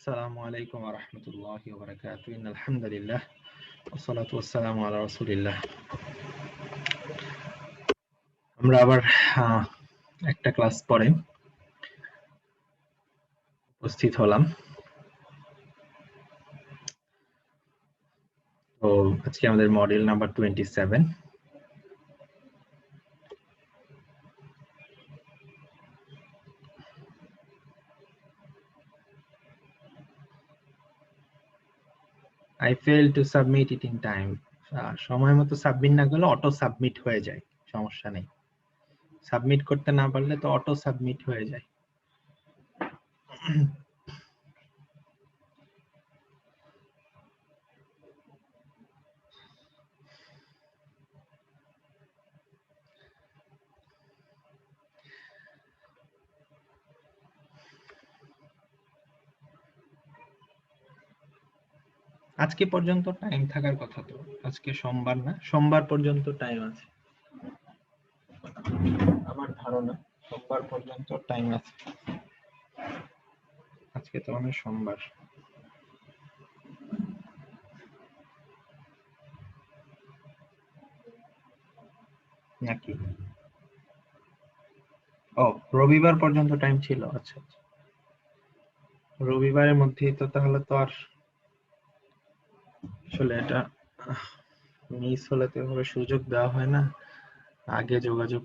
আসসালামু আলাইকুম ওয়া রাহমাতুল্লাহি ওয়া বারাকাতুহু। ইন্নাল হামদুলিল্লাহ ওয়া সলাতু ওয়াসসালামু আলা রাসূলিল্লাহ। আমরা আবার একটা ক্লাস পরে উপস্থিত হলাম। তো আজকে আমাদের model number 27। I failed to submit it in time. সময় মতো সাবমিট না করলে অটো সাবমিট হয়ে যায়, সমস্যা নেই। সাবমিট করতে না পারলে তো অটো সাবমিট হয়ে যায়। আজকে পর্যন্ত টাইম থাকার কথা, তো আজকে সোমবার না, সোমবার পর্যন্ত টাইম আছে আমার ধারণা। সোমবার পর্যন্ত টাইম আছে। আজকে তো অনেক সোমবার নাকি? ও, রবিবার পর্যন্ত টাইম ছিল। আচ্ছা আচ্ছা, রবিবারের মধ্যেই তো তাহলে তো আর আসলে এটা মিস হলে তো এভাবে সুযোগ দেওয়া হয় না। আগে যোগাযোগ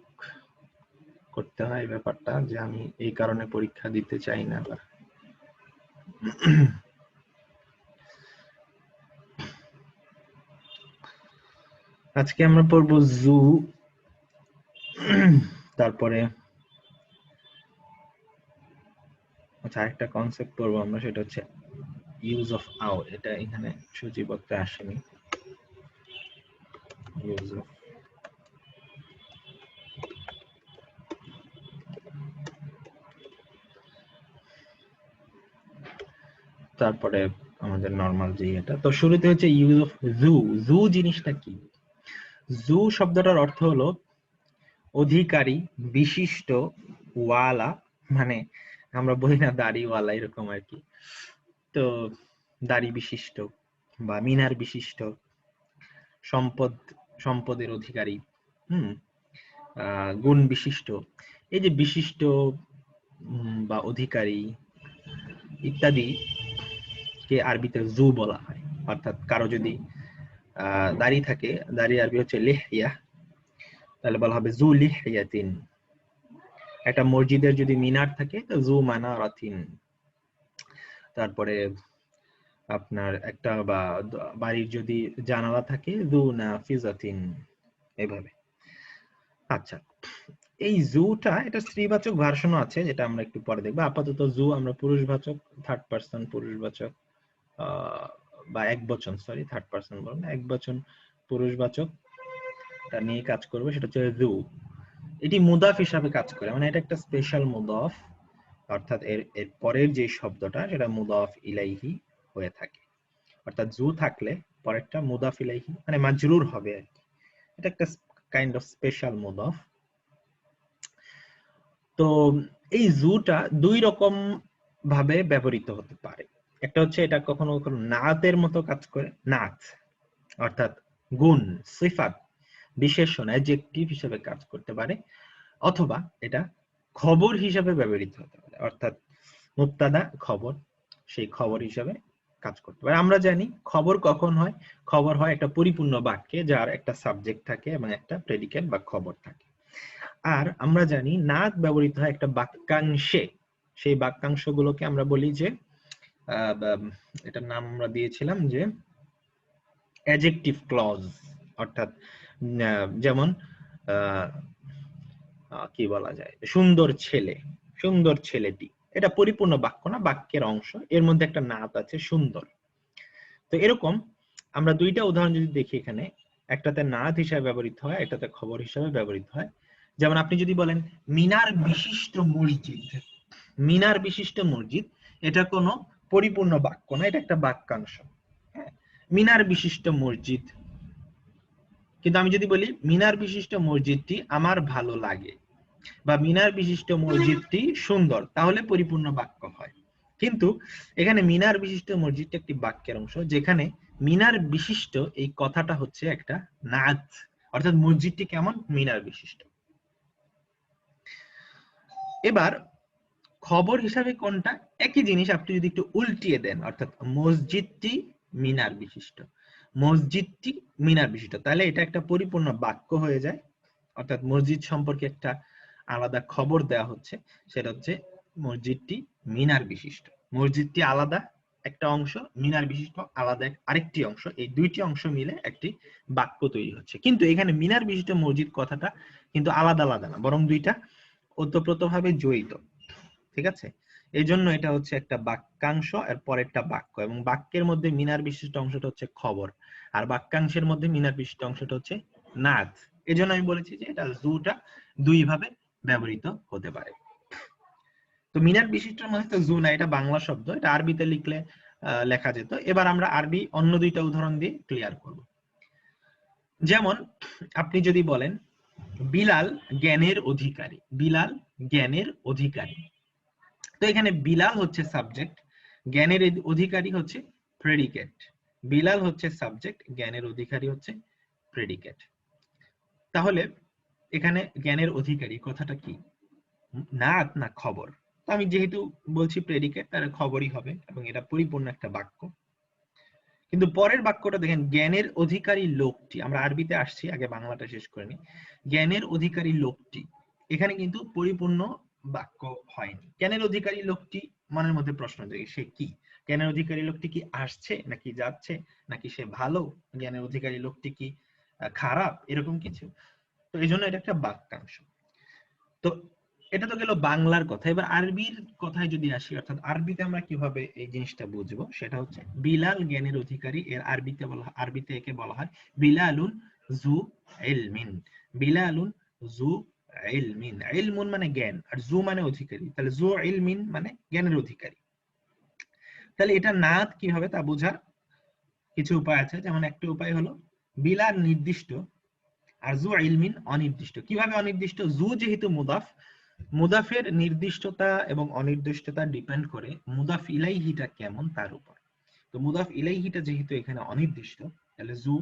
করতে হয় ব্যাপারটা, যে আমি এই কারণে পরীক্ষা দিতে চাই না। আজকে আমরা পড়বো জু, তারপরে আচ্ছা একটা কনসেপ্ট পড়বো আমরা, সেটা হচ্ছে ইউজ অফ আওয়ার। এটা এখানে সূচিপত্রে আসেনি। ইউজ অফ, তারপরে আমাদের নরমাল যে এটা। তো শুরুতে হচ্ছে ইউজ অফ জু। জু জিনিসটা কি? জু শব্দটার অর্থ হলো অধিকারী, বিশিষ্ট, ওয়ালা, মানে আমরা বলি না দাড়িওয়ালা, এরকম আর কি। তো দাড়ি বিশিষ্ট বা মিনার বিশিষ্ট, সম্পদ, সম্পদের অধিকারী, গুণ বিশিষ্ট। এই যে বিশিষ্ট বা অধিকারী ইত্যাদি কে আরবিতে জু বলা হয়। অর্থাৎ কারো যদি দাড়ি থাকে, দাড়ি আরবি হচ্ছে লিহইয়া, তাহলে বলা হবে জু লিহইয়াতিন। একটা মসজিদের যদি মিনার থাকে তো জু মানারাতিন। তারপরে আপনার একটা বা বাড়ির যদি জানালা থাকে জু নাফিজাতিন, এইভাবে। আচ্ছা, এই জুটা এটা স্ত্রীবাচক ভার্সনও আছে, যেটা আমরা একটু পরে দেখবো। আপাতত জু আমরা পুরুষবাচক, থার্ড পারসন পুরুষবাচক বা একবচন, সরি থার্ড পারসন বলবো না, একবচন পুরুষবাচক নিয়ে কাজ করবে, সেটা হচ্ছে জু। এটি মুদাফ হিসাবে কাজ করে, মানে এটা একটা স্পেশাল মুদাফ, অর্থাৎ এর পরের যে শব্দটা সেটা মুদাফ ইলাইহি হয়ে থাকে। অর্থাৎ জু থাকলে পরেরটা মুদাফ ইলাইহি মানে মাজরুর হবে আর কি। এটা একটা কাইন্ড অফ স্পেশাল মুদাফ। তো এই জুটা দুই রকম ভাবে ব্যবহৃত হতে পারে। একটা হচ্ছে এটা কখনো কখনো নাতের মতো কাজ করে, নাত অর্থাৎ গুণ, সিফাত, বিশেষণ, অ্যাডজেক্টিভ হিসেবে কাজ করতে পারে। অথবা এটা খবর হিসেবে ব্যবহৃত হতে পারে, অর্থাৎ মুবতাদা খবর, সেই খবর হিসেবে কাজ করতে পারে। আমরা জানি খবর কখন হয়, খবর হয় একটা পরিপূর্ণ বাক্যে যার একটা সাবজেক্ট থাকে এবং একটা প্রেডিকেট বা খবর থাকে। আর আমরা জানি নাত ব্যবহৃত হয় একটা বাক্যাংশে, সেই বাক্যাংশগুলোকে আমরা বলি যে এটার নাম আমরা দিয়েছিলাম যে অ্যাডজেক্টিভ ক্লজ। অর্থাৎ যেমন কি বলা যায়, সুন্দর ছেলে, সুন্দর ছেলেটি, এটা পরিপূর্ণ বাক্য না, বাক্যের অংশ, এর মধ্যে একটা নাত আছে সুন্দর। তো এরকম আমরা দুইটা উদাহরণ যদি দেখি এখানে, একটাতে নাত হিসাবে ব্যবহৃত হয়, একটাতে খবর হিসাবে ব্যবহৃত হয়। যেমন আপনি যদি বলেন মিনার বিশিষ্ট মসজিদ, মিনার বিশিষ্ট মসজিদ, এটা কোনো পরিপূর্ণ বাক্য না, এটা একটা বাক্যাংশ। মিনার বিশিষ্ট মসজিদ, কিন্তু আমি যদি বলি মিনার বিশিষ্ট মসজিদটি আমার ভালো লাগে বা মিনার বিশিষ্ট মসজিদটি সুন্দর, তাহলে পরিপূর্ণ বাক্য হয়। কিন্তু এখানে মিনার বিশিষ্ট মসজিদটা একটি বাক্যের অংশ, যেখানে মিনার বিশিষ্ট এই কথাটা হচ্ছে একটা নাত, অর্থাৎ মসজিদটি কেমন, মিনার বিশিষ্ট। এবার খবর হিসাবে কোনটা, একই জিনিস আপনি যদি একটু উল্টিয়ে দেন, অর্থাৎ মসজিদটি মিনার বিশিষ্ট, মসজিদটি মিনার বিশিষ্ট, তাহলে এটা একটা পরিপূর্ণ বাক্য হয়ে যায়। অর্থাৎ মসজিদ সম্পর্কে একটা আলাদা খবর দেওয়া হচ্ছে, সেটা হচ্ছে মসজিদটি মিনার বিশিষ্ট। মসজিদটি আলাদা একটা অংশ, মিনার বিশিষ্ট আলাদা আরেকটি অংশ, এই দুইটি অংশ মিলে একটি বাক্য তৈরি হচ্ছে। কিন্তু এখানে মিনার বিশিষ্ট মসজিদ কথাটা কিন্তু আলাদা আলাদা না, বরং দুইটা ওতপ্রোতভাবে জড়িত। ঠিক আছে, এই জন্য এটা হচ্ছে একটা বাক্যাংশ আর পরেরটা বাক্য, এবং বাক্যের মধ্যে মিনার বিশিষ্ট অংশটা হচ্ছে খবর, আর বাক্যাংশের মধ্যে মিনার বিশিষ্ট অংশটা হচ্ছে নাত। এই জন্য আমি বলেছি যে এটা জুটা দুই ভাবে ব্যবহৃত হতে পারে। তো মিনার বিশিষ্টের মধ্যে তো জু না, এটা বাংলা শব্দ, এটা আরবিতে লিখলে লেখা যেত। এবার আমরা আরবি অন্য দুইটা উদাহরণ দিয়ে ক্লিয়ার করব। যেমন আপনি যদি বলেন বিলাল জ্ঞানের অধিকারী, বিলাল জ্ঞানের অধিকারী, তো এখানে বিলাল হচ্ছে সাবজেক্ট, জ্ঞানের অধিকারী হচ্ছে প্রেডিকেট। বিলাল হচ্ছে সাবজেক্ট, জ্ঞানের অধিকারী হচ্ছে প্রেডিকেট। তাহলে এখানে জ্ঞানের অধিকারী কথাটা কি, নাত না খবর? তো আমি যেহেতু বলছি প্রেডিকেট, তাহলে খবরই হবে, এবং এটা পরিপূর্ণ একটা বাক্য। কিন্তু পরের বাক্যটা দেখেন, জ্ঞানের অধিকারী লোকটি, আমরা আরবিতে আসছি, আগে বাংলাটা শেষ করে নি। জ্ঞানের অধিকারী লোকটি, এখানে কিন্তু পরিপূর্ণ বাক্য হয়নি। জ্ঞানের অধিকারী লোকটি মনের মধ্যে প্রশ্ন জাগে, সে কি? জ্ঞানের অধিকারী লোকটি কি আসছে নাকি যাচ্ছে, নাকি সে ভালো? জ্ঞানের অধিকারী লোকটি কি খারাপ, এরকম কিছু? তো এই জন্য এটা একটা বাক্যাংশ। তো এটা তো গেল বাংলার কথা। এবার আরবির কথায় যদি আসি, অর্থাৎ আরবিতে আমরা কিভাবে এই জিনিসটা বুঝবো, সেটা হচ্ছে বিলাল জ্ঞানের অধিকারী, এর আরবিতে একে বলা হয় বিলালুন জু ইলমিন। বিলালুন জু ইলমিন, ইলমুন মানে জ্ঞান, আর জু মানে অধিকারী, তাহলে জু ইলমিন মানে জ্ঞানের অধিকারী। তাহলে এটা নাত কি হবে তা বোঝার কিছু উপায় আছে। যেমন একটা উপায় হলো বিলাল নির্দিষ্ট আর জু ইলমিন অনির্দিষ্ট। কিভাবে অনির্দিষ্ট? জু যেহেতু মুদাফ, মুদাফের নির্দিষ্টতা এবং অনির্দিষ্টতা ডিপেন্ড করে মুদাফ ইলাইহিটা কেমন তার উপর। তো মুদাফ ইলাইহিটা যেহেতু এখানে অনির্দিষ্ট, তাহলে জু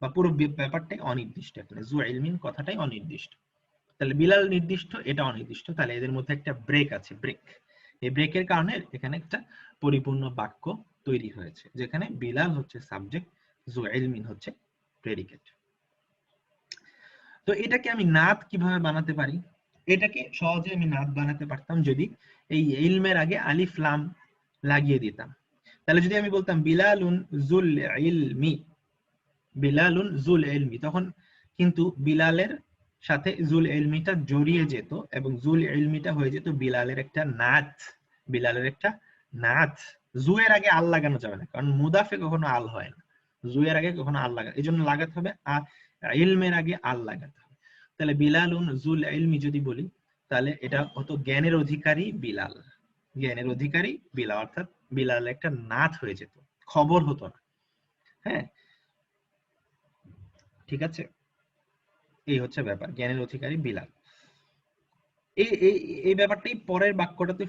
বা পুরো ব্যাপারটাই অনির্দিষ্ট, এখানে জু ইলমিন কথাটাই অনির্দিষ্ট। তাহলে বিলাল নির্দিষ্ট, এটা অনির্দিষ্ট, তাহলে এদের মধ্যে একটা ব্রেক আছে, ব্রেক। এই ব্রেকের কারণে এখানে একটা পরিপূর্ণ বাক্য তৈরি হয়েছে, যেখানে বিলাল হচ্ছে সাবজেক্ট, জু ইলমিন হচ্ছে প্রেডিকেট। তো এটাকে আমি নাত কিভাবে বানাতে পারি? এটাকে সহজে আমি নাত বানাতে পারতাম যদি এই ইলমের আগে আলিফ লাম লাগিয়ে দিতাম। তাহলে যদি আমি বলতাম বিলালুন জুল ইলমি, বিলালুন জুল ইলমি, তখন কিন্তু বিলালের সাথে জুল ইলমিটা জড়িয়ে যেত, এবং জুল ইলমিটা হয়ে যেত বিলালের একটা নাত, বিলালের একটা নাত। জু এর আগে আল লাগানো যাবে না, কারণ মুদাফে কখনো আল হয় না, জু এর আগে কখনো আল লাগানো, এই জন্য লাগাতে হবে ইলমের আগে আল লাগাতে হবে। তাহলে বিলালুন জুল ইলমি যদি বলি, তাহলে এটা হতো জ্ঞানের অধিকারী বিলাল, জ্ঞানের অধিকারী বিলাল, অর্থাৎ বিলাল একটা নাত হয়ে যেত, খবর হতো না। হ্যাঁ, ঠিক আছে, এই হচ্ছে ব্যাপার, জ্ঞানের অধিকারী বিলাল। এই এই এই ব্যাপারটাই পরের বাক্যটাতে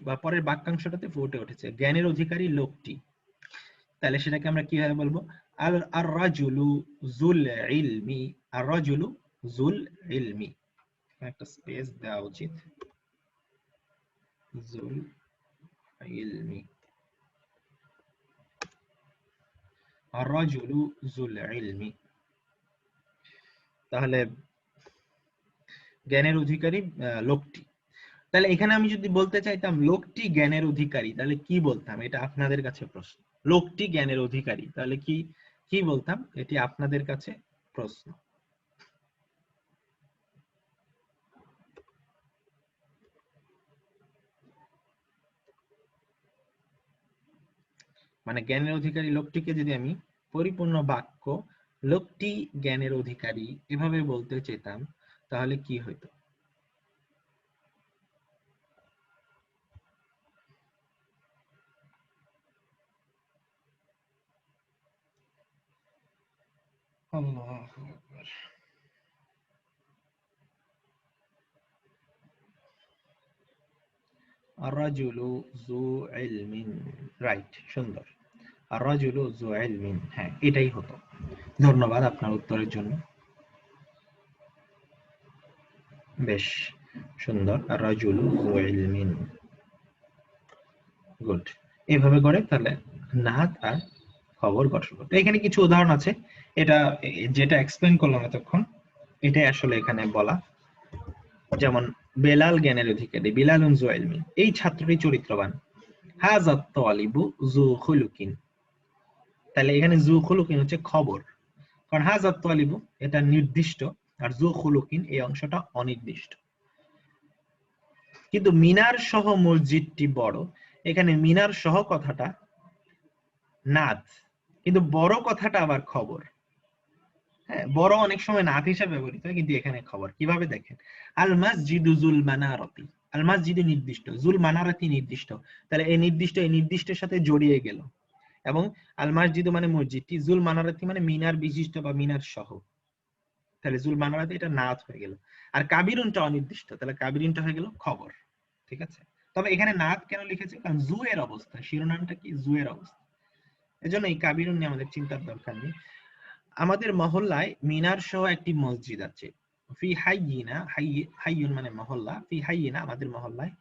বা পরের বাক্যাংশটাতে ফুটে উঠেছে, জ্ঞানের অধিকারী লোকটি। তাহলে সেটাকে আমরা কিভাবে বলবো? আর আর রাজুলু জুল ইলমি, আর রাজুলু জুল ইলমি, একটা স্পেস দেওয়া উচিত, জুল ইলমি, আর রাজুলু জুল ইলমি। তাহলে জ্ঞানের অধিকারী লোকটি। তাহলে এখানে আমি যদি বলতে চাইতাম লোকটি জ্ঞানের অধিকারী, তাহলে কি বলতাম? এটা আপনাদের কাছে প্রশ্ন। লোকটি জ্ঞানের অধিকারী, তাহলে কি কি বলতাম? এটি আপনাদের কাছে প্রশ্ন। মানে জ্ঞানের অধিকারী লোকটিকে যদি আমি পরিপূর্ণ বাক্য লোকটি জ্ঞানের অধিকারী এভাবে বলতে চেতাম, তাহলে কি হইতো? আল্লাহু আকবার। আর-রাজুলু যু ইলমিন, রাইট, সুন্দর। আর-রাজুলু যু ইলমিন, হ্যাঁ এটাই হতো। ধন্যবাদ আপনার উত্তরের জন্য, বেশ সুন্দর। আর-রাজুলু যু ইলমিন, গুড। এইভাবে করে তাহলে নাত আর খবর গঠন করতে। এখানে কিছু উদাহরণ আছে, এটা যেটা এক্সপ্লেন করলাম এতক্ষণ এটাই আসলে এখানে বলা। যেমন বেলাল জ্ঞানের অধিকারী, বিলালুন যু ইলমিন, এই ছাত্রটি চরিত্রবান। হাযা তালিবু যু খুলুকিন, তাহলে এখানে যু খুলুকিন হচ্ছে খবর, কারণ হাযা তালিবু এটা নির্দিষ্ট আর যু খুলুকিন এই অংশটা অনির্দিষ্ট। কিন্তু মিনার সহ মসজিদটি বড়, এখানে মিনার সহ কথাটা নাত, কিন্তু বড় কথাটা আবার খবর। হ্যাঁ, বড় অনেক সময় নাত হিসাবে ব্যবহৃত হয়, কিন্তু এখানে খবর। কিভাবে দেখেন, আল মাসজিদু যুল মানারাতি, আল মাসজিদু নির্দিষ্ট, যুল মানারাতি নির্দিষ্ট, তাহলে এই নির্দিষ্ট এই নির্দিষ্টের সাথে জড়িয়ে গেল। এবং আল মাসজিদু মানে মসজিদটি, যুল মানারাতি মানে মিনার বিশিষ্ট বা মিনার সহ, তাহলে জুল মানারাতি এটা নাত হয়ে গেল। আর কাবিরুনটা অনির্দিষ্ট, তাহলে কাবিরুনটা হয়ে গেল খবর। ঠিক আছে, তবে এখানে নাত কেন লিখেছে, কারণ জু এর অবস্থা, শিরোনামটা কি জু এর অবস্থা, এজন্য এই কাবিরুন নিয়ে আমাদের চিন্তার দরকার নেই। আমাদের মহল্লায় মিনার সহ একটি মসজিদ আছে। ফি হাইয়িনা, হাইয়ুন মানে মহল্লা, ফি হাইয়িনা আমাদের মহল্লায়,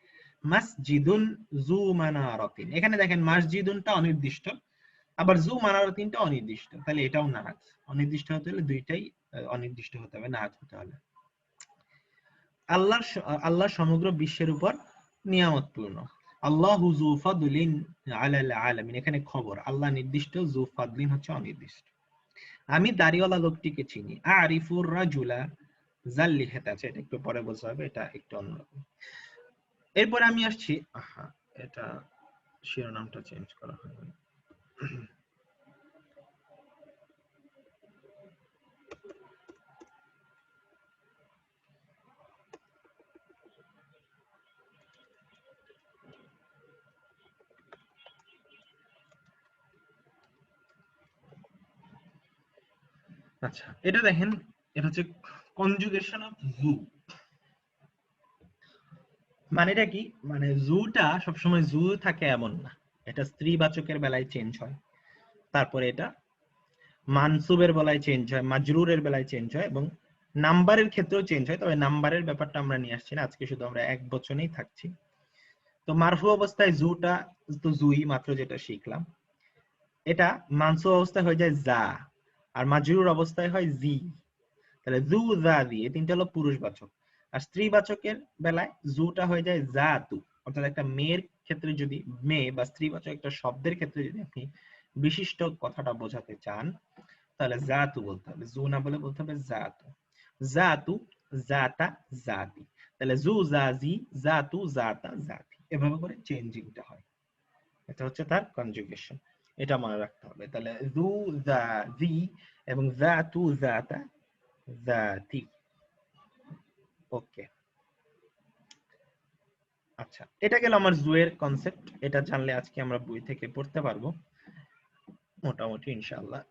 মাসজিদুন যু মানারাতিন, এখানে দেখেন মাসজিদুনটা অনির্দিষ্ট, আবার যু মানারাতিনটা অনির্দিষ্ট, তাহলে এটাও নাত। অনির্দিষ্ট হতে হলে দুইটাই অনির্দিষ্ট হতে হবে, নাত হতে হলে। আল্লাহ, আল্লাহ সমগ্র বিশ্বের উপর নিয়ামতপূর্ণ। আল্লাহু যু ফাদলিন আলাল আলামিন, এখানে খবর, আল্লাহ নির্দিষ্ট, যু ফাদলিন হচ্ছে অনির্দিষ্ট। আমি দাড়িওয়ালা লোকটিকে চিনি। আরিফুর রাজুলা জাল লিখাতে আছে, এটা একটু পরে বোঝা হবে, এটা একটু অন্যরকম। এরপর আমি আসছি, আহা এটা শিরোনামটা চেঞ্জ করা হয়নি। আচ্ছা, এটা দেখেন, এটা হচ্ছে কনজুগেশন অফ জু। মানে এটা কি, মানে জুটা সবসময় জু থাকে এমন না, এটা স্ত্রীবাচকের বেলায় চেঞ্জ হয়, তারপরে এটা মানসুবের বেলায় চেঞ্জ হয়, মাজরুরের বেলায় চেঞ্জ হয়, এবং নাম্বারের ক্ষেত্রেও চেঞ্জ হয়। তবে নাম্বারের ব্যাপারটা আমরা নিয়ে আসছি না, আজকে শুধু আমরা এক বচনেই থাকছি। তো মারফু অবস্থায় জুটা তো জুই মাত্র যেটা শিখলাম, এটা মানসুব অবস্থায় হয়ে যায় জা, আর মাজরুর অবস্থায় হয় জি। তাহলে জু জা জি, এই তিনটা হলো পুরুষবাচক। আর স্ত্রীবাচকের বেলায় জুটা হয়ে যায় জাতু, অর্থাৎ একটা মেয়ের ক্ষেত্রে যদি, মেয়ে বা স্ত্রীবাচক একটা শব্দের ক্ষেত্রে যদি আপনি বিশিষ্ট কথাটা বোঝাতে চান, তাহলে জাতু বলতে হবে, জু না বলে বলতে হবে জাতু। জাতু, জাতা, জাতি, তাহলে জু জাজি, জাতু, জাতা, জাতি, এভাবে করে চেঞ্জিংটা হয়। এটা হচ্ছে তার কনজুগেশন, এটা মনে রাখতে হবে। তাহলে জু জাজি এবং জাতু, জাতা, জাতি। ওকে, আচ্ছা, এটা গেল আমার জু এর কনসেপ্ট। এটা জানলে আজকে আমরা বই থেকে পড়তে পারবো মোটামুটি ইনশাআল্লাহ।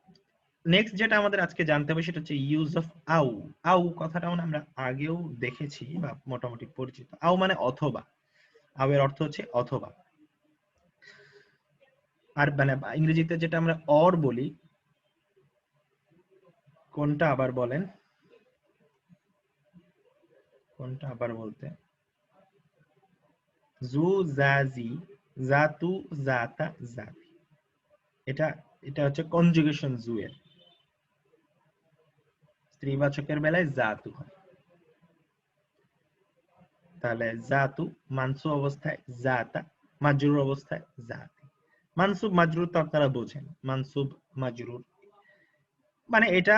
নেক্সট যেটা আমাদের আজকে জানতে হবে সেটা হচ্ছে ইউজ অফ আউ। আউ কথাটা মানে আমরা আগেও দেখেছি বা মোটামুটি পরিচিত। আউ মানে অথবা, আউ এর অর্থ হচ্ছে অথবা। আর মানে ইংরেজিতে যেটা আমরা অর বলি, কোনটা আবার বলেন, কোনটা আবার বলতে, জু জাজি, জাতু, জাতা, জাতি, এটা এটা হচ্ছে কনজুগেশন জু এর। স্ত্রীবাচকের বেলায় জাতু হয়, তাহলে জাতু মানসুব অবস্থায় জাতা, মাজরুর অবস্থায় জাতি। মানসুব মাজরুর তো আপনারা বোঝেন, মানসুব মাজরুর মানে এটা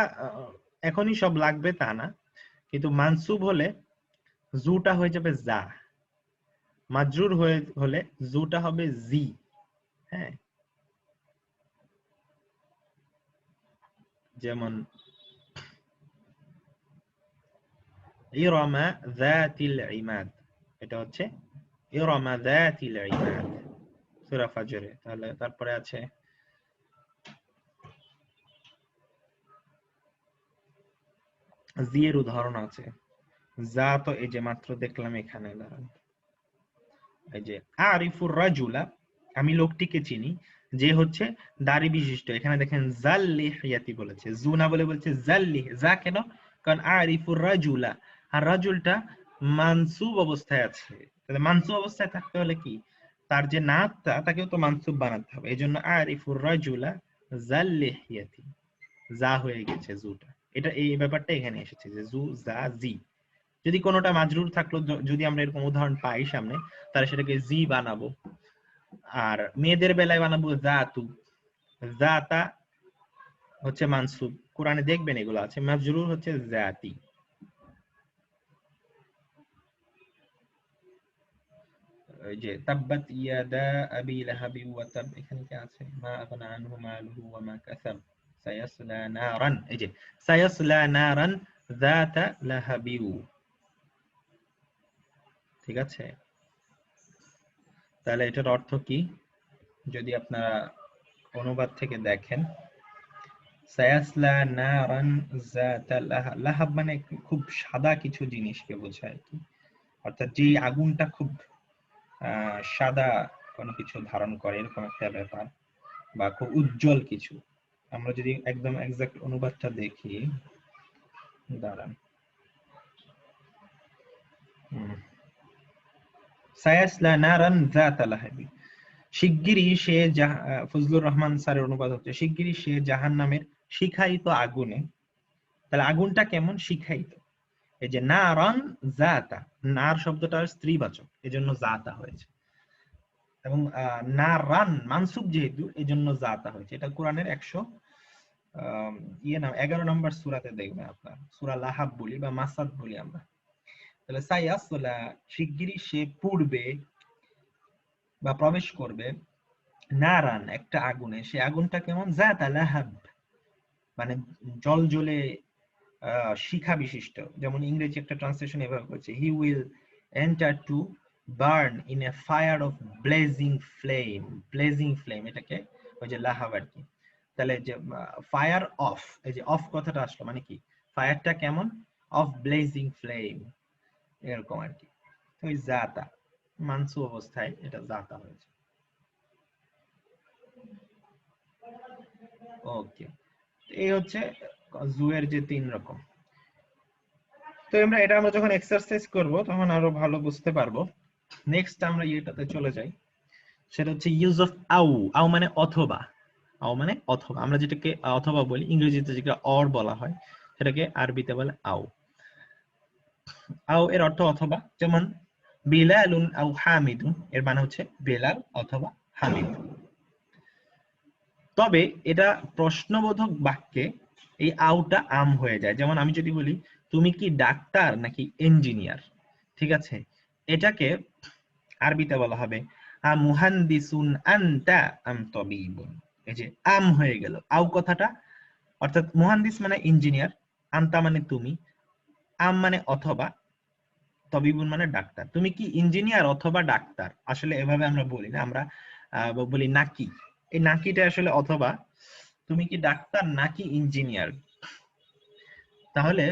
এখনই সব লাগবে তা না, কিন্তু মানসুব হলে জুটা হয়ে যাবে জা, মাজরুর হলে জুটা হবে জি। হ্যাঁ, যেমন ইরামা যাতিল ইমাদ, এটা হচ্ছে ইরামা যাতিল ইমাদ, সূরা ফাজরে। তাহলে তারপরে আছে জি এর উদাহরণ আছে, যা তো এই যে মাত্র দেখলাম এখানে, দাঁড়ান, এই যে আরিফুর রাজুলা, আমি লোকটিকে চিনি, যে হচ্ছে দাড়ি বিশিষ্ট। এখানে দেখেন জাল লিহিয়াতি বলেছে, জু না বলে বলছে জাল লিহ। যা কেন? কারণ আরিফুর রাজুলা, আর রাজুলটা মানসুব অবস্থায় আছে। তাহলে মানসুব অবস্থায় থাকতে হলে কি, তার যে নাতটা তাকেও তো মানসুব বানাতে হবে। এই জন্য আরিফুর রাজুলা জাল লিহিয়াতি, যা হয়ে গেছে জুটা। এটা এই ব্যাপারটা এখানে এসেছে যে জু যা জি। যদি কোনোটা মাজরুর থাকলো, যদি আমরা এরকম উদাহরণ পাই সামনে, তাহলে সেটাকে জি বানাবো। আর মেয়েদের বেলায় বানাবো জাতু। জাতা হচ্ছে মানসুব, কোরআনে দেখবেন এগুলো আছে। মাজরুর হচ্ছে জাতি। ওই যে তাব্বাত ইয়াদা আবি লাহাবি ওয়া তাব, এখানে কি আছে? মা আগনা আনহু মালুহু ওয়া মা কাসাব সায়াসলা নারান। এই যে সায়াসলা নারান যাতা লাহাবিউ, ঠিক আছে? তাহলে এটার অর্থ কি যদি আপনারা অনুবাদ থেকে দেখেন, সায়াসলা নারান যাতা লাহাব, লাহাব মানে খুব সাদা কিছু জিনিসকে বোঝায় কি, অর্থাৎ যে আগুনটা খুব সাদা কোনো কিছু ধারণ করে, এরকম একটা ব্যাপার, বা খুব উজ্জ্বল কিছু। আমরা যদি একদম এক্সাক্ট অনুবাদটা দেখি, দাঁড়ান, সায়াসলা নারান যাতা লাহাবি, শিগগিরই সে ফজলুর রহমান স্যারের অনুবাদ হচ্ছে শিগগিরই সে জাহান্নামের শিখায়িত আগুনে। তাহলে আগুনটা কেমন? শিখায়িত। এই যে নারান যাতা, নার শব্দটা স্ত্রীবাচক, এজন্য যাতা হয়েছে। এবং নারান মানসুব যেহেতু, এজন্য যাতা হয়েছে। এটা কোরআনের 11 নম্বর সূরাতে দেখবেন আপনার, সূরা লাহাব বলি বা মাসাদ বলি আমরা। তাহলে সায়াসলা, শিগগিরই সে পূর্বে বা প্রবেশ করবে, নারান একটা আগুনে, সে আগুনটা কেমন? যাতা লাহাব, মানে জল জ্বলে শিখা বিশিষ্ট। যেমন ইংরেজি একটা ট্রান্সলেশন এভাবে করছে, he will enter to burn in a fire of blazing flame. Blazing flame, এটাকে ওই যে লাহাব আর কি। তাহলে যে ফায়ার অফ, এই যে অফ কথাটা আসলো মানে কি, ফায়ারটা কেমন? অফ ব্লেজিং ফ্লেম, এরকম আর কি। ওই জাতা মানসু অবস্থায় এটা জাতা হয়েছে। ওকে, এই হচ্ছে জুয়ের যে 3 রকম। তো আমরা যখন এক্সারসাইজ করব তখন আরো ভালো বুঝতে পারবো। নেক্সট আমরা ইয়েটাতে চলে যাই, সেটা হচ্ছে ইউজ অফ আউ। আউ মানে অথবা, আউ মানে অথবা। আমরা যেটাকে অথবা বলি, ইংরেজিতে যেটা অর বলা হয়, সেটাকে আরবিতে বলে আউ। আউ এর অর্থ অথবা, যেমন বিলালুন আউ হামিদুন, এর মানে হচ্ছে বেলাল অথবা হামিদ। তবে এটা প্রশ্নবোধক বাক্যে এই আউটা আম হয়ে যায়। যেমন আমি যদি বলি তুমি কি ডাক্তার নাকি ইঞ্জিনিয়ার, ঠিক আছে, এটাকে আরবিতে বলা হবে মুহান্দিসুন আনতা আম তবিবুন। এই যে আম হয়ে গেল আউ কথাটা, অর্থাৎ মুহান্দিস মানে ইঞ্জিনিয়ার, আনতা মানে তুমি, আম মানে অথবা, তবিবুন মানে ডাক্তার। তুমি কি ইঞ্জিনিয়ার অথবা ডাক্তার, আসলে এভাবে আমরা বলি না, আমরা বলি নাকি। এই নাকিটা আসলে অথবা, তুমি কি ডাক্তার নাকি ইঞ্জিনিয়ার। তাহলে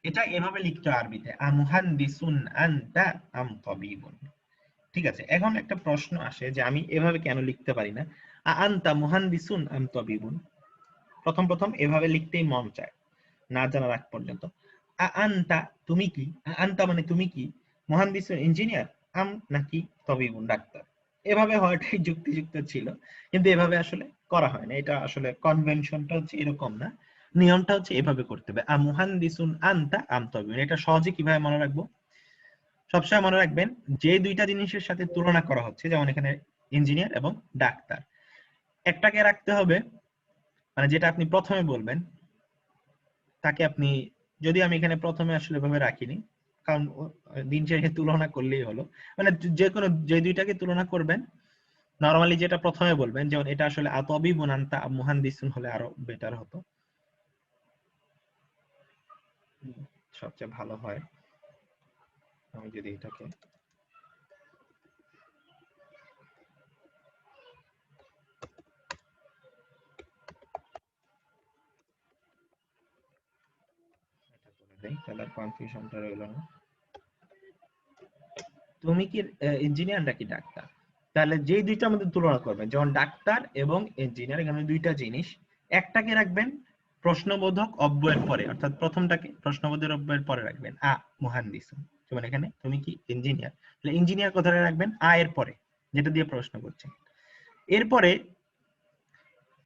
এটা এভাবে লিখতে হয় আরবিতে, আমুহান্দিসুন আনতা আম তাবিবুন। ঠিক আছে, এখন একটা প্রশ্ন আসে যে আমি এভাবে কেন লিখতে পারি না, আনতা মুহান্দিসুন আম তাবিবুন। প্রথম প্রথম এভাবে লিখতেই মন চায়, না জানার আগ পর্যন্ত। আনতা তুমি কি, আনতা মানে তুমি কি, মুহান্দিসুন ইঞ্জিনিয়ার, আম নাকি তবিবুন ডাক্তার। এভাবে হওয়াটাই যুক্তিযুক্ত ছিল, কিন্তু এভাবে আসলে করা হয় না। এটা আসলে কনভেনশনটা হচ্ছে এরকম না, নিয়মটা হচ্ছে এভাবে করতে হবে, মুহান্দিসুন আনতা আম তবিবুন। এটা সহজে কিভাবে মনে রাখবো? সবসময় মনে রাখবেন, যে দুইটা জিনিসের সাথে তুলনা করা হচ্ছে, যেমন এখানে ইঞ্জিনিয়ার এবং ডাক্তার, একটাকে রাখতে হবে, মানে যেটা আপনি প্রথমে বলবেন তাকে আপনি, যদি আমি এখানে প্রথমে আসলে ভাবে রাখিনি, কারণ দিন শেষে তুলনা করলেই হলো, মানে যে কোনো যে দুইটাকে তুলনা করবেন, নরমালি যেটা প্রথমে বলবেন, যেমন এটা আসলে আতবি বুনান্তা মুহান্দিসুন হলে আরো বেটার হতো, সবচেয়ে ভালো হয়। আমি যদি এটাকে, এটা করে দেই, তাহলে কনফিউশনটা রইল না। তুমি কি ইঞ্জিনিয়ার নাকি ডাক্তার? তাহলে যেই দুইটা মধ্যে তুলনা করবেন, যেমন ডাক্তার এবং ইঞ্জিনিয়ার, এখানে দুইটা জিনিস, একটাকে রাখবেন প্রশ্নবোধক অব্যয়ের পরে, অর্থাৎ প্রথমটাকে প্রশ্নবোধক অব্যয়ের পরে রাখবেন, আ মুহান্দিসুন। যেমন এখানে তুমি কি ইঞ্জিনিয়ার, তাহলে ইঞ্জিনিয়ার কথাটা রাখবেন আ এর পরে, যেটা দিয়ে প্রশ্ন করছেন। এরপরে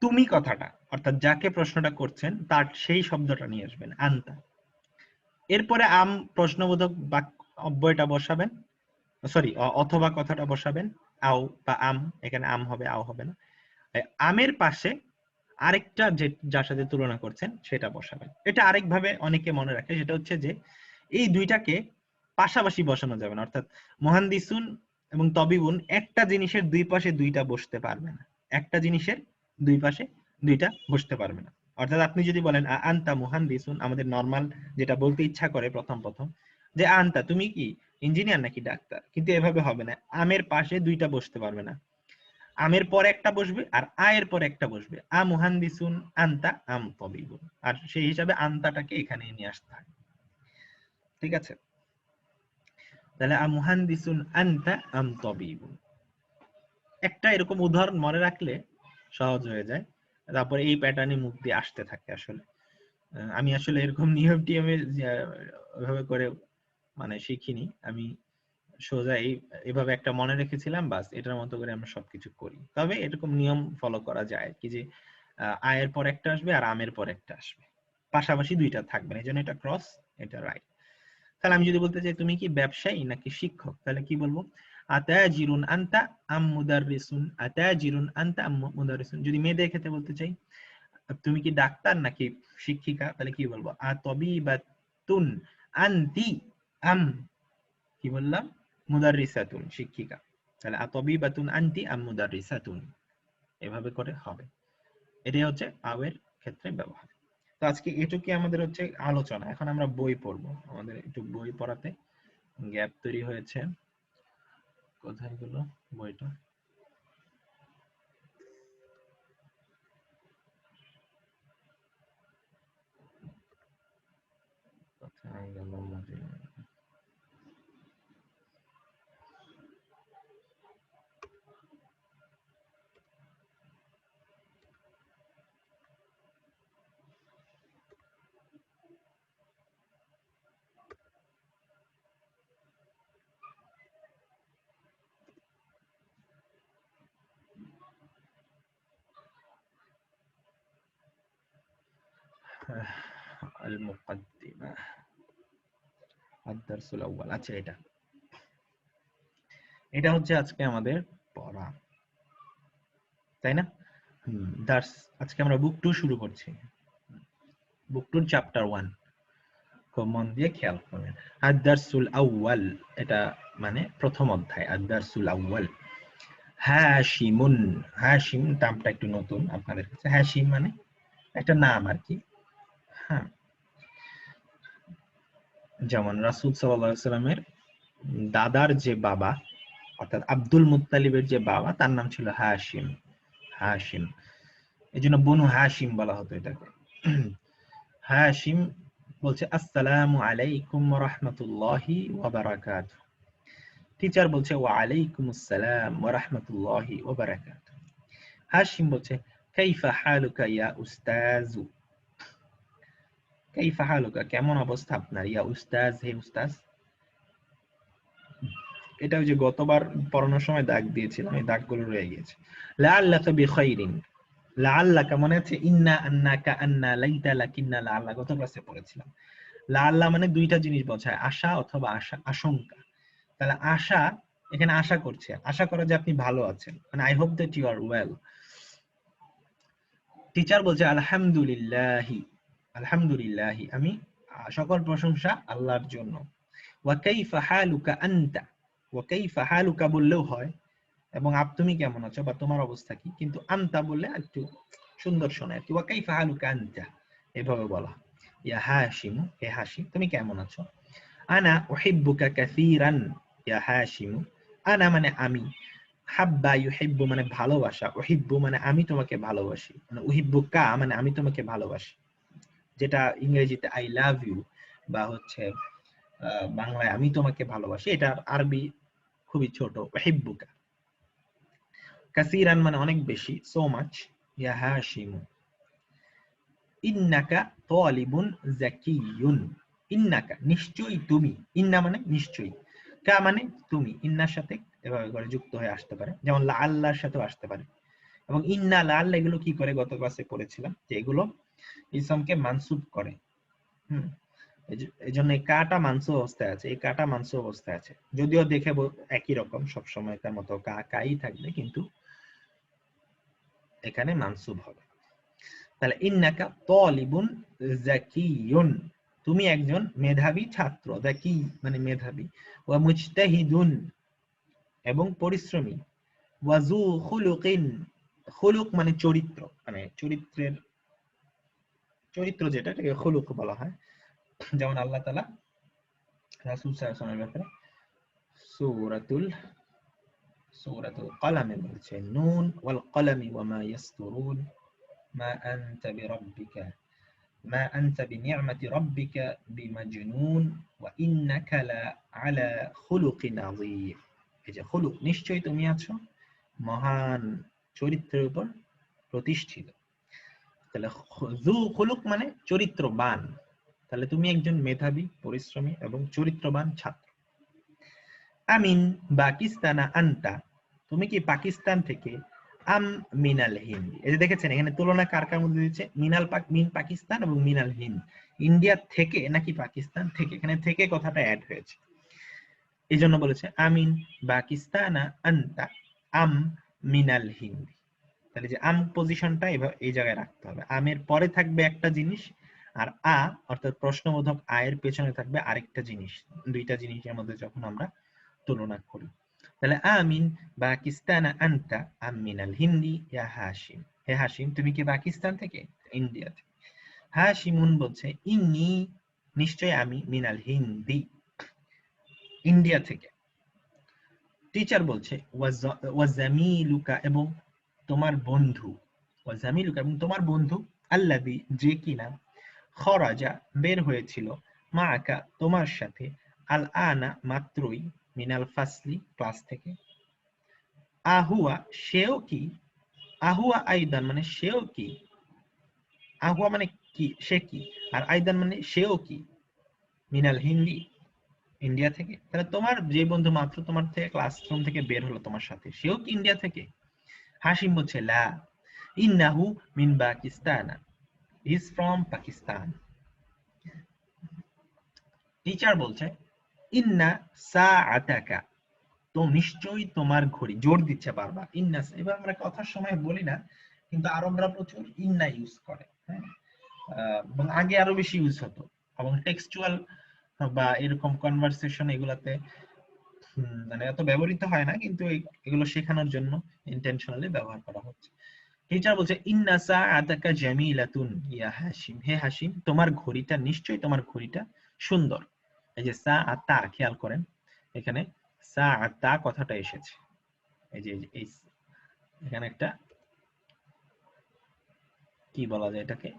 তুমি কথাটা, অর্থাৎ যাকে প্রশ্নটা করছেন তার সেই শব্দটা নিয়ে আসবেন, আনতা। এরপরে আম প্রশ্নবোধক অব্যয়টা বসাবেন, সরি অথবা কথাটা বসাবেন, আও বা আম, এখানে আম হবে, আও হবে না। আমের পাশে আরেকটা যার সাথে তুলনা করছেন সেটা বসাবেন। এটা আরেকভাবে অনেকে মনে রাখে, সেটা হচ্ছে যে এই দুইটাকে পাশাপাশি বসানো যাবে না, অর্থাৎ মুহান্দিসুন এবং তবিবুন একটা জিনিসের দুই পাশে দুইটা বসতে পারবে না, একটা জিনিসের দুই পাশে দুইটা বসতে পারবে না। অর্থাৎ আপনি যদি বলেন আনতা মুহান্দিসুন, আমাদের নরমাল যেটা বলতে ইচ্ছা করে প্রথম প্রথম, যে আনতা তুমি কি ইঞ্জিনিয়ার নাকি ডাক্তার, কিন্তু এভাবে হবে না, আমের পাশে দুইটা বসতে পারবে না, আমের পরে একটা বসবে আর আয়ের পরে একটা বসবে, আ মুহান্দিসুন আনতা আম তবিবুন, আর সেই হিসাবে আনতাটাকে এখানে নিয়ে আসতে হয়। ঠিক আছে, তাহলে আ মুহান্দিসুন আনতা আম তবিবুন, একটা এরকম উদাহরণ মনে রাখলে সহজ হয়ে যায়, তারপরে এই প্যাটার্নে মুখ দিয়ে আসতে থাকে। আসলে আমি আসলে এরকম নিয়ম টিয়মে ওইভাবে করে মানে শিখিনি, আমি সোজা এইভাবে একটা মনে রেখেছিলাম, বাস এটার মতো করে আমরা সবকিছু করি। তবে এরকম নিয়ম ফলো করা যায় কি, যে আয়ের পর একটা আসবে আর আমের পর একটা আসবে, পাশাপাশি দুইটা থাকবে না, এই জন্য এটা ক্রস, এটা রাইট। তাহলে আমি যদি বলতে চাই তুমি কি ব্যবসায়ী নাকি শিক্ষক, তাহলে কি বলবো, আতাজিরুন আনতা আম মুদাররিসুন, আতাজিরুন আনতা আম মুদাররিসুন। যদি মেয়েদের ক্ষেত্রে বলতে চাই তুমি কি ডাক্তার নাকি শিক্ষিকা, তাহলে কি বলবো, আতবিবাতুন আনতি আম, কি বললাম, মুদাররিসাতুন, শিক্ষিকা। তাহলে আতবিবাতুন আনতি আম মুদাররিসাতুন, এভাবে করে হবে। এটাই হচ্ছে আওয়ের ক্ষেত্রে ব্যবহার। তো আজকে এটুকুই আমাদের হচ্ছে আলোচনা। এখন আমরা বই পড়বো, আমাদের একটু বই পড়াতে গ্যাপ তৈরি হয়েছে। কোথায় গেল বইটা? কোথায় গেল? আল মুকাদ্দিমা আদ-দারসুল আউয়াল। আচ্ছা, এটা হচ্ছে আজকে আমাদের পড়া, তাই না? দার্স। আজকে আমরা বুক 2 শুরু করছি, বুক 2 চ্যাপ্টার 1। খুব মন দিয়ে খেয়াল করবেন। আদ-দারসুল আউয়াল, এটা মানে প্রথম অধ্যায়, আদ-দারসুল আউয়াল। হাশিমুন, হাশিম নামটা একটু নতুন আপনাদের কাছে, হাশিম মানে একটা নাম আর কি। হ্যাঁ, যেমন রাসূল সাল্লাল্লাহু আলাইহি সাল্লামের দাদার যে বাবা, অর্থাৎ আব্দুল মুত্তালিবের যে বাবা, তার নাম ছিল হাশিম। হাশিম, এই জন্য বনু হাশিম বলা হতো এটাকে। হাশিম বলছে আসসালামু আলাইকুম ওয়া রাহমাতুল্লাহি ওয়া বারাকাতুহু। টিচার বলছে ওয়া আলাইকুম আসসালাম ওয়া রাহমাতুল্লাহি ওয়া বারাকাতুহু। হাশিম বলছে কাইফা হালুকা ইয়া উস্তাজু, কাইফা হালুকা, কেমন অবস্থা আপনার, ইয়া উস্তাজ, হে উস্তাজ। এটা ওই যে গতবার পড়ানোর সময় দাগ দিয়েছিলাম, এই দাগগুলো রয়ে গেছে। লাআল্লাকা বিখাইরিন, লাআল্লাকা মনে আছে, ইন্না আন্নাকা আন্না লাইতা লাকিন্না লাআল্লা, গত ক্লাসে পড়েছিলাম। লাআল্লা মানে দুইটা জিনিস বোঝায়, আশা অথবা আশঙ্কা। তাহলে আশা, এখানে আশা করছে, আশা করা যে আপনি ভালো আছেন, মানে I hope that you are well. Teacher বলছে আলহামদুলিল্লাহি, আলহামদুলিল্লাহি, আমি সকল প্রশংসা আল্লাহর জন্য। ওয়া কাইফা হালুকা আনতা, ওয়া কাইফা হালুকা বললেও হয়, এবং তুমি কেমন আছো বা তোমার অবস্থা কি, কিন্তু আনতা বললে একটু সুন্দর শোনায় আর কি। ওয়া কাইফা হালুকা আনতা, এভাবে বলা। ইয়া হাশিম, হে হাশিম তুমি কেমন আছো। আনা উহিব্বুকা কাসীরান ইয়া হাশিম, আনা মানে আমি, হাব্বা ইউহিব্বু মানে ভালোবাসা, উহিব্বু মানে আমি তোমাকে ভালোবাসি, মানে উহিব্বুকা মানে আমি তোমাকে ভালোবাসি, যেটা ইংরেজিতে আই লাভ ইউ বা হচ্ছে বাংলায় আমি তোমাকে ভালোবাসি, এটা আরবি খুবই ছোট, উহিব্বুকা। কাসীরান মানে অনেক বেশি, সো মাচ, ইয়া হাশিম। ইন্নাকা তালিবুন যাকিয়ুন, ইন্নাকা নিশ্চয়ই তুমি, ইন্না মানে নিশ্চয়ই, কা মানে তুমি, ইন্নার সাথে এভাবে করে যুক্ত হয়ে আসতে পারে, যেমন লাআল্লার সাথেও আসতে পারে। এবং ইন্না লাআল্লা এগুলো কি করে গত ক্লাসে পড়েছিলাম যে এগুলো ইসমকে মানসুব করে। এই জন্য এই কাটা মানসুব অবস্থায় আছে, এই কাটা মানসুব অবস্থায় আছে, যদিও দেখে একই রকম সব সময়কার মতো কা কাই থাকবে, কিন্তু এখানে মানসুব হবে। তাহলে ইন্নাকা তালিবুন যাকিয়ুন, তুমি একজন মেধাবী ছাত্র, যাকি মানে মেধাবী, ওয়া মুজতাহিদুন এবং পরিশ্রমী, ওয়া যু খুলুকিন, খুলুক মানে চরিত্র, মানে চরিত্র যেটা এটাকে খুলুক বলা হয়। যেমন আল্লাহ তাআলা রাসূল সাল্লাল্লাহু আলাইহি ওয়াসাল্লামের ব্যাপারে সূরাতুল কলামে বলছে, নুন ওয়াল কলামি ওয়া মা ইয়াসতুরুন মা আনতা বিরাব্বিকা মা আনতা বিনি'মাতি রাব্বিকা বিমাজনুন ওয়া ইন্নাকা লা আলা খুলুকিন আযীম। এই যে খুলুক, নিশ্চয়ই তুমি আছো মহান চরিত্রের উপর প্রতিষ্ঠিত। তাহলে যু খুলুক মানে চরিত্রবান, তাহলে তুমি একজন মেধাবী, পরিশ্রমী এবং চরিত্রবান ছাত্র। আমিন পাকিস্তানা আনতা, তুমি কি পাকিস্তান থেকে, আম মিনাল হিন্দ, এই যে দেখেছেন এখানে তুলনা কার কার মধ্যে দিচ্ছে, মিন পাকিস্তান এবং মিনাল হিন্দ, ইন্ডিয়া থেকে নাকি পাকিস্তান থেকে, এখানে থেকে কথাটা অ্যাড হয়েছে, এই জন্য বলেছে আমিন পাকিস্তানা আনতা আম মিনাল হিন্দ। তাহলে যে আম পজিশনটা এই জায়গায় রাখতে হবে, আমের পরে থাকবে একটা জিনিস, আর আ অর্থাৎ প্রশ্নবোধক আয়ের পেছনে থাকবে আরেকটা জিনিস, দুইটা জিনিসের মধ্যে যখন আমরা তুলনা করি। তাহলে আমিন পাকিস্তানা আনতা আম মিনাল হিন্দি ইয়া হাশিম, হে হাশিম তুমি কি পাকিস্তান থেকে, ইন্ডিয়া থেকে। হাশিমুন বলছে ইন্নী নিশ্চয় আমি, মিনাল হিন্দি ইন্ডিয়া থেকে। টিচার বলছে ওয়াজামিলুকা এবং তোমার বন্ধু, ওয়াজামিলুকা এবং তোমার বন্ধু, আল্লাযী যে কিনা, খরাজা বের হয়েছিল, মাআকা তোমার সাথে, আল আনা মাত্রই, মিনাল ফাসলি ক্লাস থেকে, আহুয়া সেও কি, আহুয়া আইদান মানে সেও কি, আহুয়া মানে কি সে কি, আর আইদান মানে সেও কি, মিনাল হিন্দি ইন্ডিয়া থেকে। তাহলে তোমার যে বন্ধু মাত্র তোমার থেকে ক্লাসরুম থেকে বের হলো তোমার সাথে, সেও কি ইন্ডিয়া থেকে। হাসিম বলছে লা ইন্নাহু মিন Pakistan, is from Pakistan. Teacher বলছে ইন্না সাআতাকা, তো নিশ্চয়ই তোমার ঘড়ি, জোর দিচ্ছে বারবার ইন্না, এবার আমরা কথার সময় বলি না, কিন্তু আরবরা প্রচুর ইন্না ইউজ করে, হ্যাঁ, এবং আগে আরো বেশি ইউজ হতো, এবং টেক্সচুয়াল বা এরকম কনভারসেশন এগুলাতে মানে এত ব্যবহৃত হয় না, কিন্তু এগুলো শেখানোর জন্য ইন্টেনশনালি ব্যবহার করা হচ্ছে। টিচার বলছে ইন্না সাআতাকা জামিলাতুন ইয়া হাশিম, হে হাশিম তোমার ঘড়িটা, নিশ্চয়ই তোমার ঘড়িটা সুন্দর। এই যে সাআতা, খেয়াল করেন এখানে সাআতা কথাটা এসেছে, এই যে এই এখানে একটা কি বলা যায় এটাকে,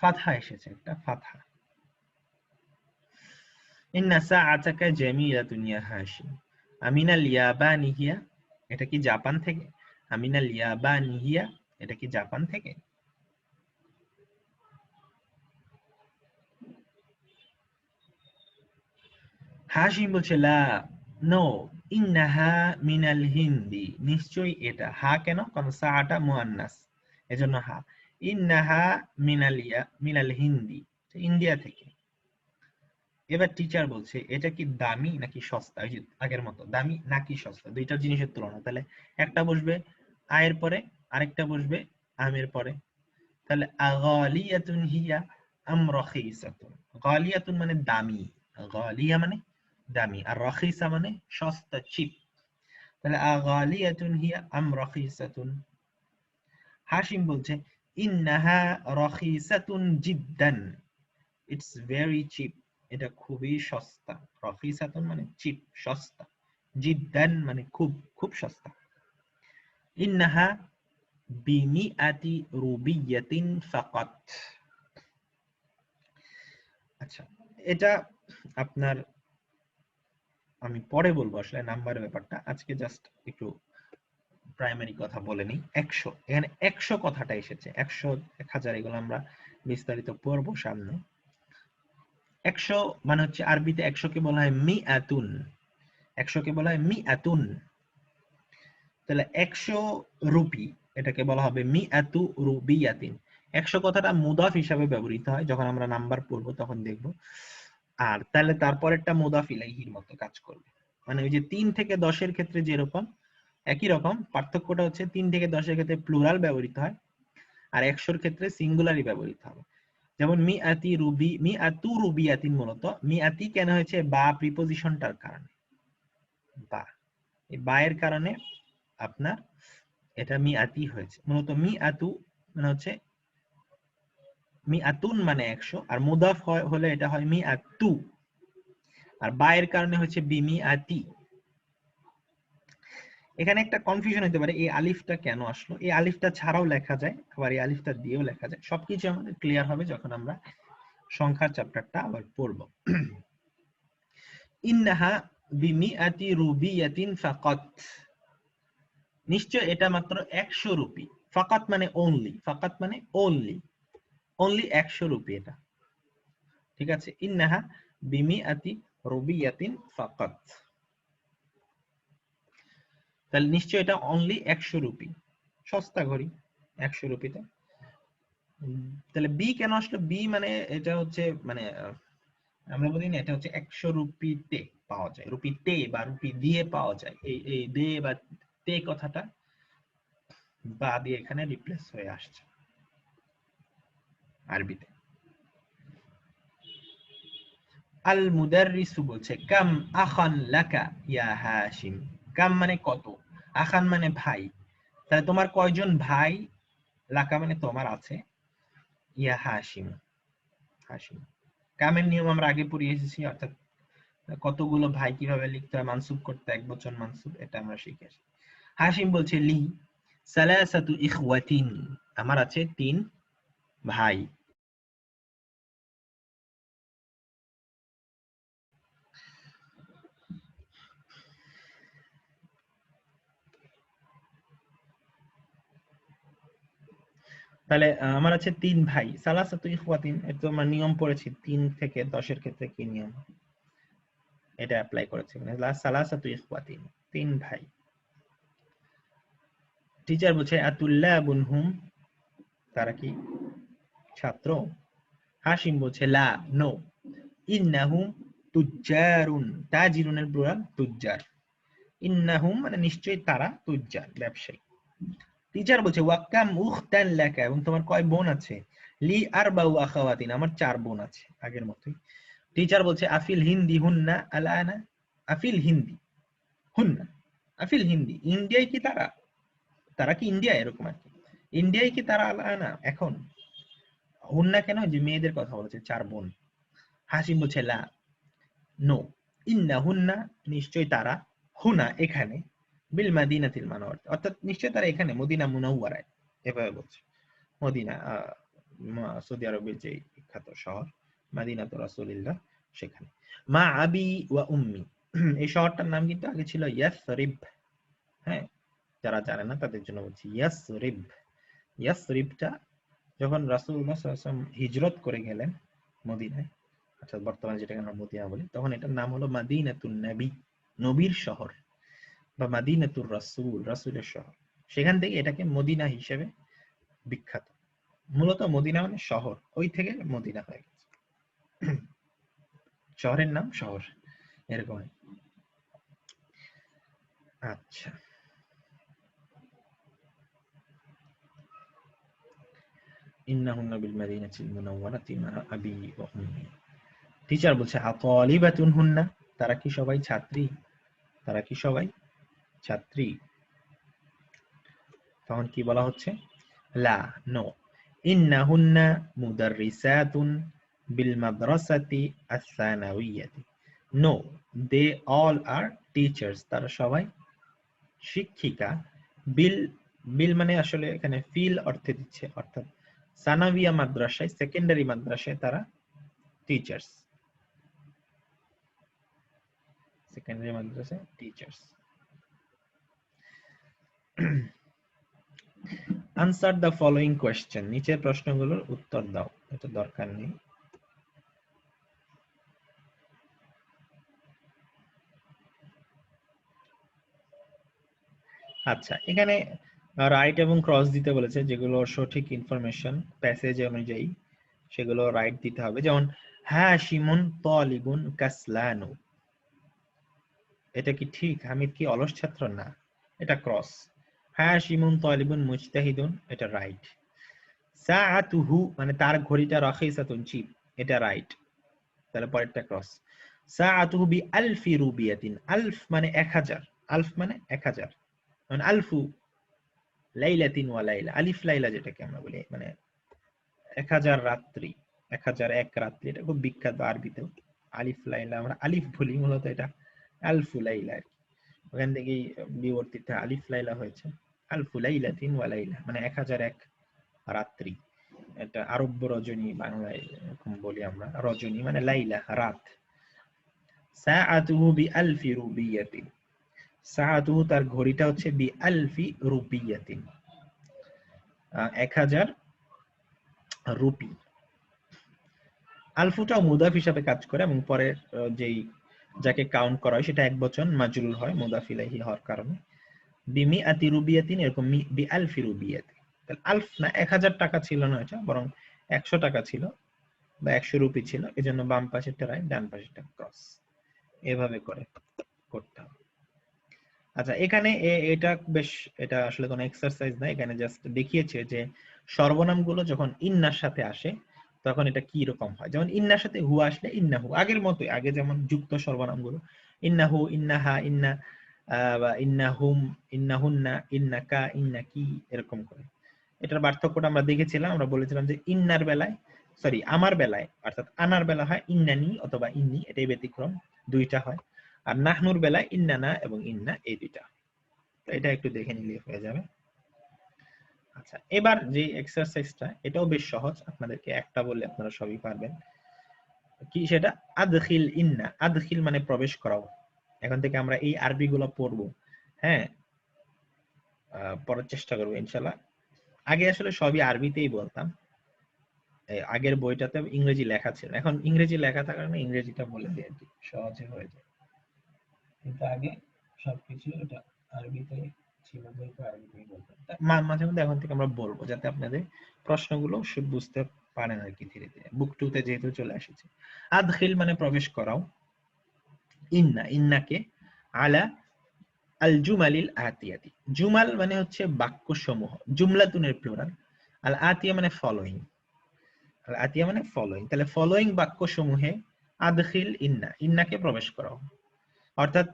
ফাতহা এসেছে, একটা ফাতহা। ইন্না সাআতাকা জামিলাতুন ইয়া হাশিম, আমিনাল ইয়াবানি হিয়া, এটা কি জাপান থেকে, আমিনাল ইয়াবানি হিয়া, এটা কি জাপান থেকে। হাশিম বলছে লা, নো, ইন্নাহা মিনাল হিন্দি, নিশ্চয়ই এটা, হা কেন, কারণ সাআটা মুআন্নাস এজন্য হা, ইন্নাহা মিনাল হিন্দি, ইন্ডিয়া থেকে। এবার টিচার বলছে এটা কি দামি নাকি সস্তা, ওই যে আগের মতো দামি নাকি সস্তা, দুইটা জিনিসের তুলনা, তাহলে একটা বসবে আয়ের পরে, আরেকটা বসবে আমের পরে। তাহলে আগালিয়াতুন হিয়া আম রাখিসাতুন, গালিয়াতুন মানে দামি, গালিয়া মানে দামি, আর রাখিসা মানে সস্তা, চিপ। তাহলে আগালিয়াতুন হিয়া আম রাখিসাতুন। হাশিম বলছে ইন্নাহা রাখিসাতুন জিদ্দান, ইটস ভেরি চিপ, এটা খুবই সস্তা, রাখিসাতুন মানে চিপ, সস্তা, জিদ্দান মানে খুব, খুব সস্তা। ইন্নাহা বিমিআতি রুবিয়াতিন ফাকাত। আচ্ছা, এটা আপনার আমি পরে বলবো আসলে নাম্বারের ব্যাপারটা, আজকে জাস্ট একটু প্রাইমারি কথা বলে নিই। 100, এখানে 100 কথাটা এসেছে, 100 1000 এগুলো আমরা বিস্তারিত পড়বো সামনে। 100 মানে হচ্ছে আরবিতে 100 কে বলা হয় মিআতুন, 100 কে বলা হয় মিআতুন। তাহলে 100 রুপি, এটাকে বলা হবে মিআতু রুবিয়াতিন। 100 কথাটা মুদাফ হিসাবে ব্যবহৃত হয়, যখন আমরা নাম্বার পড়বো তখন দেখবো। আর তাহলে তারপরেরটা মুদাফ ইলাইহির মতো কাজ করবে, মানে ওই যে 3 থেকে 10 এর ক্ষেত্রে যেরকম একই রকম, পার্থক্যটা হচ্ছে 3 থেকে 10 এর ক্ষেত্রে প্লুরাল ব্যবহৃত হয়, আর 100 এর ক্ষেত্রে সিঙ্গুলারই ব্যবহৃত হবে। যেমন মিআতি রুবি, মিআতু রুবিয়াতিন, মূলত মিআতি কেন হয়েছে? বা প্রিপোজিশনটার কারণে, বা এই বা এর কারণে আপনার এটা মিআতি হয়েছে। মূলত মিআতু মানে হচ্ছে মিআতুন মানে 100, আর মুদাফ হলে এটা হয় মিআতু, আর বা এর কারণে হচ্ছে বিমিআতি। এখানে একটা কনফিউশন হতে পারে, এই আলিফটা কেন আসলো। এই আলিফটা ছাড়াও লেখা যায়, আবার এই আলিফটা দিয়েও লেখা যায়। সবকিছু আমাদের ক্লিয়ার হবে যখন আমরা সংখ্যার চ্যাপ্টারটা আবার পড়ব। ইন্নাহা বিমিআতি রুবিয়াতিন ফাকাত, নিশ্চয় এটা মাত্র 100 রুপি। ফাকাত মানে অনলি, ফাকাত মানে অনলি, অনলি 100 রুপি এটা, ঠিক আছে। ইন্নাহা বিমিআতি রুবিয়াতিন ফাকাত, তাহলে নিশ্চয় এটা অনলি 100 রুপি, সস্তা ঘড়ি 100 রুপিতে। তাহলে বি কেন আসলো? বি মানে এটা হচ্ছে মানে আমরা বলি না, এটা হচ্ছে 100 রুপিতে পাওয়া যায়, রুপিতে বা রুপি দিয়ে পাওয়া যায়। এই দে বা তে কথাটা বা দিয়ে এখানে রিপ্লেস হয়ে আসছে আরবিতে। আল মুদাররিসু বলছে কাম আখান লাকা ইয়া হাশিম। কাম মানে কত, আখান মানে ভাই, তাহলে তোমার কয়জন ভাই, লাকা মানে তোমার আছে, ইয়া হাশিম, হাশিম। কামের নিয়ম আমরা আগে পড়ে এসেছি, অর্থাৎ কতগুলো ভাই কিভাবে লিখতে হয়, মানসুব করতে একবচন মানসুব, এটা আমরা শিখেছি। হাশিম বলছে লি সালাসাতু ইখওয়াতিন, আমার আছে 3 ভাই। তাহলে আমার আছে 3 ভাই। সালাসাতু ইখওয়াতিন, এটা তো আমরা নিয়ম পড়েছি 3 থেকে 10 এর ক্ষেত্রে কি নিয়ম, এটা অ্যাপ্লাই করেছি। মানে সালাসাতু ইখওয়াতিন, 3 ভাই। টিচার বলছে আতুল্লাবুন হুম, তারা কি ছাত্র? হাশিম বলছে লা, নো। ইন্নাহুম তুজ্জারুন, তাজিরুনের প্লুরাল তুজ্জার। ইন্নাহুম মানে নিশ্চয়ই তারা, তুজ্জার ব্যবসায়ী। টিচার বলছে ওয়াক্কাম উখতান লাকা, এবং তোমার কয় বোন আছে? লি আরবাউ আখাওয়াতিন, আমার 4 বোন আছে, আগের মতই। টিচার বলছে আফিল হিন্দি হুন্না আলানা, আফিল হিন্দি হুন্না, আফিল হিন্দি, ইন্ডিয়ায় কি তারা, তারা কি ইন্ডিয়া, এরকম আর কি। ইন্ডিয়ায় কি তারা আলানা এখন? হুন্না কেন? যে মেয়েদের কথা বলেছে, 4 বোন। হাসিম বলছে লা, নো। ইন্না হুন্না, নিশ্চয় তারা, হুনা এখানে, বিল মাদিনাতিল মানওয়ার, অর্থাৎ নিশ্চয় তারা এখানে মদিনা মুনাওয়ারায়, এভাবে বলছে। মদিনা সৌদি আরবের যে বিখ্যাত শহর মাদিনাতু রাসূলিল্লাহ, সেখানে। মা আবি ওয়া উম্মি, এই শহরটার নাম কিন্তু আগে ছিল ইয়াসরিব। হ্যাঁ, যারা জানে না তাদের জন্য বলছি ইয়াসরিব। ইয়াসরিবটা যখন রাসূলুল্লাহ সাল্লাল্লাহু আলাইহি ওয়াসাল্লাম হিজরত করে গেলেন মদিনায়, অর্থাৎ বর্তমানে যেটাকে আমরা মদিনা বলি, তখন এটার নাম হলো মাদিনাতুন নবী, নবীর শহর, বা মাদিনাতুর রাসূল, রাসূলের শহর। সেখান থেকে এটাকে মদিনা হিসেবে বিখ্যাত। মূলত মদিনা মানে শহর, ওই থেকে মদিনা হয়ে গেছে। শহরের নাম শহর, এরকম। আচ্ছা, ইন্নাহুন্না বিল মাদিনাতিল মুনাওয়ারাতি মা আবি ওয়া উম্মি। টিচার বলছে আতালিবাতুন হুন্না, তারা কি সবাই ছাত্রী, তারা কি সবাই ছাত্রী? তখন কি বলা হচ্ছে? লা, নো। ইন্নাহুন্না মুদাররিসাতুন বিল মাদ্রাসাতি আস-সানাউইয়াতি, no, they all are teachers, তারা সবাই শিক্ষিকা। বিল, বিল মানে আসলে এখানে ফিল অর্থে দিচ্ছে, অর্থাৎ সানাবিয়া মাদ্রাসায়, সেকেন্ডারি মাদ্রাসায় তারা teachers. Secondary Madrasa teachers. Answer the following question, নিচের প্রশ্নগুলোর উত্তর দাও। এটা দরকার নেই। আচ্ছা, এখানে রাইট এবং ক্রস দিতে বলেছে, যেগুলো সঠিক ইনফরমেশন প্যাসেজ অনুযায়ী সেগুলো রাইট দিতে হবে। যেমন হাশিমুন তালিবুন কাসলানু, এটা কি ঠিক? হামিদ কি অলস ছাত্র? না, এটা ক্রস। হাশিমুন তালিবুন মুজতাহিদুন, এটা রাইট। সাআতুহু মানে তার ঘড়িটা রাখিসাতুন চিপ, এটা রাইট। তাহলে পরেরটা ক্রস। সাআতুহু বি আলফি রুবিয়াতিন, আলফ মানে 1000, আলফ মানে 1000, মানে আলফু লাইলাতিন ওয়া লাইলা, আলিফ লাইলা যেটাকে আমরা বলি, মানে 1000 রাত্রি, 1001 রাত্রি, এটা খুব বিখ্যাত আরবিতেও। আলিফ লাইলা আমরা আলিফ বলি, মূলত এটা আলফু লাইলা আর কি, ওখান থেকেই বিবর্তিত আলিফ লাইলা হয়েছে। আলফু লাইলাতিন ওয়া লাইলা মানে 1001 রাত্রি। এটা আরব্য রজনী, বাংলায় এরকম বলি আমরা, রজনী মানে লাইলা রাত। সাআতুহু বিআলফি রুবিয়াতিন, সাআতুহু তার ঘড়িটা হচ্ছে বিআলফি রুবিয়াতিন, 1000 রুপি। আলফুটাও মুদাফ হিসাবে কাজ করে এবং পরে যেই যাকে কাউন্ট করা হয় সেটা এক বচন মাজরুর হয় মুদাফ ইলাইহি হওয়ার কারণে। বিমিআতি রুবিয়াতিন, এরকম বিআলফি রুবিয়াতিন। তাহলে আলফ না 1000 টাকা ছিল না, এটা বরং 100 টাকা ছিল বা 100 রুপি ছিল, এজন্য বাম পাশেরটা রাইট, ডান পাশেরটা ক্রস। এভাবে করে করতে হবে। আচ্ছা, এখানে এটা বেশ, এটা আসলে কোনো এক্সারসাইজ না, এখানে জাস্ট দেখিয়েছে যে সর্বনামগুলো যখন ইন্নার সাথে আসে তখন এটা কি রকম হয়। যেমন ইন্নার সাথে হু আসলে ইন্নাহু, আগের মতোই, আগে যেমন যুক্ত সর্বনামগুলো ইন্নাহু, ইন্নাহা, ইন্না, বা ইন্নাহুম, ইন্নাহুন্না, ইন্নাকা, ইন্নাকি, এরকম করে। এটার পার্থক্যটা আমরা দেখেছিলাম, আমরা বলেছিলাম যে ইন্নার বেলায়, সরি আমার বেলায় অর্থাৎ আনার বেলা হয় ইন্নানি অথবা ইন্নি, এটাই ব্যতিক্রম, দুইটা হয়। আর নাহনুর বেলায় ইন্নানা এবং ইন্না, এই দুইটা। তো এটা একটু দেখে নিলে হয়ে যাবে। আচ্ছা, এবার যে এক্সারসাইজটা, এটাও বেশ সহজ, আপনাদেরকে একটা বললে আপনারা সবই পারবেন। কি সেটা? আদখিল ইন্না, আদখিল মানে প্রবেশ করাও। এখন থেকে আমরা এই আরবি গুলো পড়বো, হ্যাঁ, পড়ার চেষ্টা করবো ইনশাল্লাহ। আগে আসলে সবই আরবিতেই বলতাম, আগের বইটাতে ইংরেজি লেখা ছিল, এখন ইংরেজি লেখা থাকার কারণে ইংরেজিটা বলে দিই আর কি, সহজে হয়ে যায়। কিন্তু আগে সবকিছু এটা আরবিতে ছিল, যেহেতু আরবিতেই বলতাম। মাঝে মধ্যে এখন থেকে আমরা বলবো, যাতে আপনাদের প্রশ্নগুলো বুঝতে পারেন আর কি, ধীরে ধীরে। বুক টু তে যেহেতু চলে এসেছে। আদখিল মানে প্রবেশ করাও, ইন্না, ইন্নাকে, আলা আল জুমালিল আতিয়াতি, জুমাল মানে হচ্ছে বাক্য সমূহ, জুমলাতুনের প্লুরাল, আল আতিয়া মানে ফলোইং, আল আতিয়া মানে ফলোইং, তাহলে ফলোইং বাক্য সমূহে আদখিল ইন্না, ইন্নাকে প্রবেশ করাও। অর্থাৎ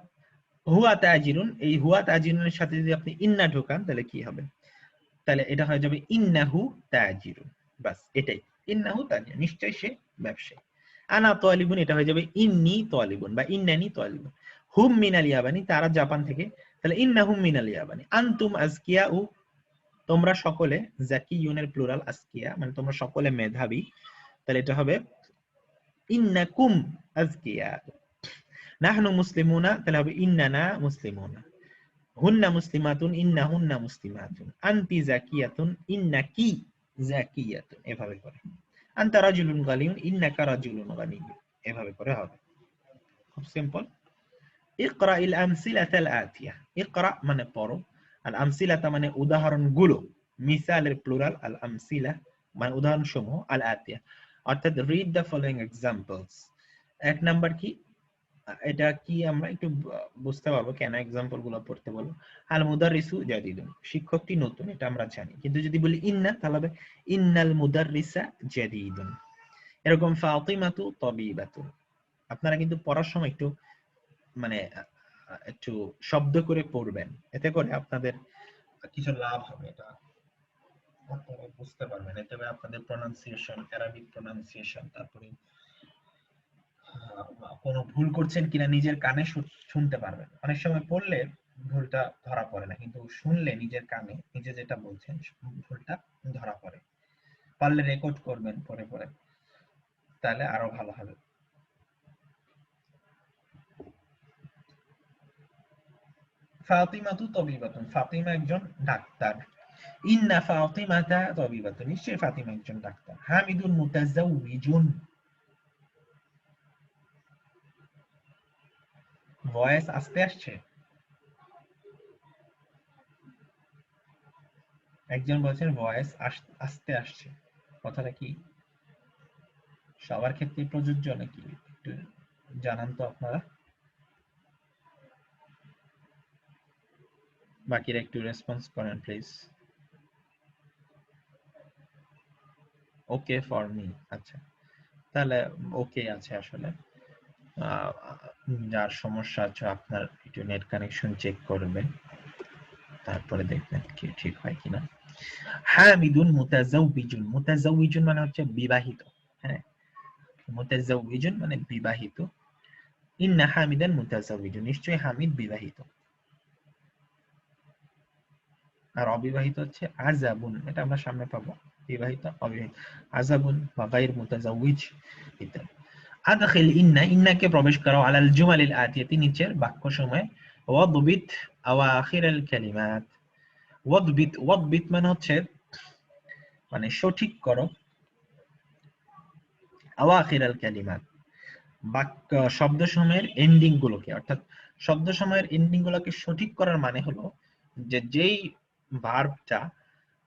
হুয়া তাজিরুন, এই হুয়া তাজিরুনের সাথে যদি আপনি ইন্না ঢোকান তাহলে কি হবে? তাহলে এটা হয়ে যাবে ইন্নাহু তাজিরুন, বাস এটাই, ইন্নাহু তাজিরুন, নিশ্চয়ই সে ব্যবসায়ী। আনা তালিবুন, এটা হয়ে যাবে ইন্নী তালিবুন বা ইন্নানি তালিবুন। হুম মিনাল ইয়াবানি, তারা জাপান থেকে, তাহলে ইন্নাহুম মিনাল ইয়াবানি। আনতুম আজকিয়াউ, তোমরা সকলে, জাকিয়ুনের প্লুরাল আজকিয়া মানে তোমরা সকলে মেধাবী, তাহলে এটা হবে ইন্নাকুম আজকিয়া। নাহনু মুসলিমুনা, তাহলে হবে ইন্নানা মুসলিমুনা। হুন্না মুসলিমাতুন, ইন্নাহুন্না মুসলিমাতুন। আনতি জাকিয়াতুন, ইন্নাকি জাকিয়াতুন, এভাবে করে। আনতা রাজুলুন গানিয়ুন, ইন্নাকা রাজুলুন গানিয়ুন, এভাবে করে হবে। খুব সিম্পল। ইকরা ইল আমসিলাতাল আতিয়া, ইকরা মানে পড়ো, আল আমসিলাতা মানে উদাহরণগুলো, মিসালের প্লুরাল আল আমসিলা মানে উদাহরণসমূহ, আল আতিয়া অর্থাৎ রিড দ্য ফলোইং এক্সাম্পলস। এক নাম্বার কি, এটা কি আমরা একটু বুঝতে পারবো কেন এক্সাম্পল গুলো পড়তে বলবো। আল মুদাররিসু জাদিদুন, শিক্ষকটি নতুন, এটা আমরা জানি, কিন্তু যদি বলি ইন্না তাহলে হবে ইন্নাল মুদাররিসা জাদিদুন। এরকম ফাতিমাতু তাবিবাতুন। আপনারা কিন্তু পড়ার সময় একটু মানে একটু শব্দ করে পড়বেন, এতে করে আপনাদের কিছু লাভ হবে, এটা আপনারা বুঝতে পারবেন। এতে করে আপনাদের প্রনাউন্সিয়েশন, অ্যারাবিক প্রনাউন্সিয়েশন, তারপরে কোনো ভুল করছেন কিনা নিজের কানে শুনতে পারবেন। অনেক সময় পড়লে ভুলটা ধরা পড়ে না, কিন্তু শুনলে নিজের কানে নিজে যেটা বলছেন ভুলটা ধরা পড়ে। পারলে রেকর্ড করবেন পরে পরে, তাহলে আরো ভালো হবে। ফাতিমাতু তাবিবাতুন, ফাতিমা একজন ডাক্তার। ইন্না ফাতিমাতা তাবিবাতুন, নিশ্চয়ই ফাতিমা একজন ডাক্তার। হামিদুন মুতাজাউবিজুন, ভয়েস আস্তে আসছে। একজন বলছেন ভয়েস আস্তে আসছে, কথাটা কি সবার ক্ষেত্রে প্রযোজ্য নাকি একটু জানান তো আপনারা, বাকিরা একটু রেসপন্স করেন প্লিজ। ওকে ফর মি, আচ্ছা তাহলে ওকে আছে আসলে। যার সমস্যা আছে আপনার একটু নেট কানেকশন চেক করবেন, তারপরে দেখবেন কি ঠিক হয় কিনা। হামিদুন মুতাজাউবিজুন, মুতাজাউবিজুন মানে হচ্ছে বিবাহিত, হ্যাঁ মুতাজাউবিজুন মানে বিবাহিত। ইন্না হামিদান মুতাজাউবিজুন, নিশ্চয়ই হামিদ বিবাহিত। আর অবিবাহিত হচ্ছে আযাবুন, এটা আমরা সামনে পাবো, বিবাহিত অবিবাহিত, আযাবুন বা গায়র মুতাজাউবিজ ইত্যাদি। আদখিল ইন্না, ইন্নাকে প্রবেশ করাও আলাল জুমালিল আতিয়াতি, নিচের বাক্যসমূহে। ওয়াদবিত আওয়াখিরাল কালিমাত, ওয়াদবিত, ওয়াদবিত মানে হচ্ছে মানে সঠিক করো, আওয়াখিরাল কালিমাত বাক্য শব্দসমূহের এন্ডিং গুলোকে, অর্থাৎ শব্দসমূহের এন্ডিং গুলোকে সঠিক করার মানে হলো যে যেই ভার্বটা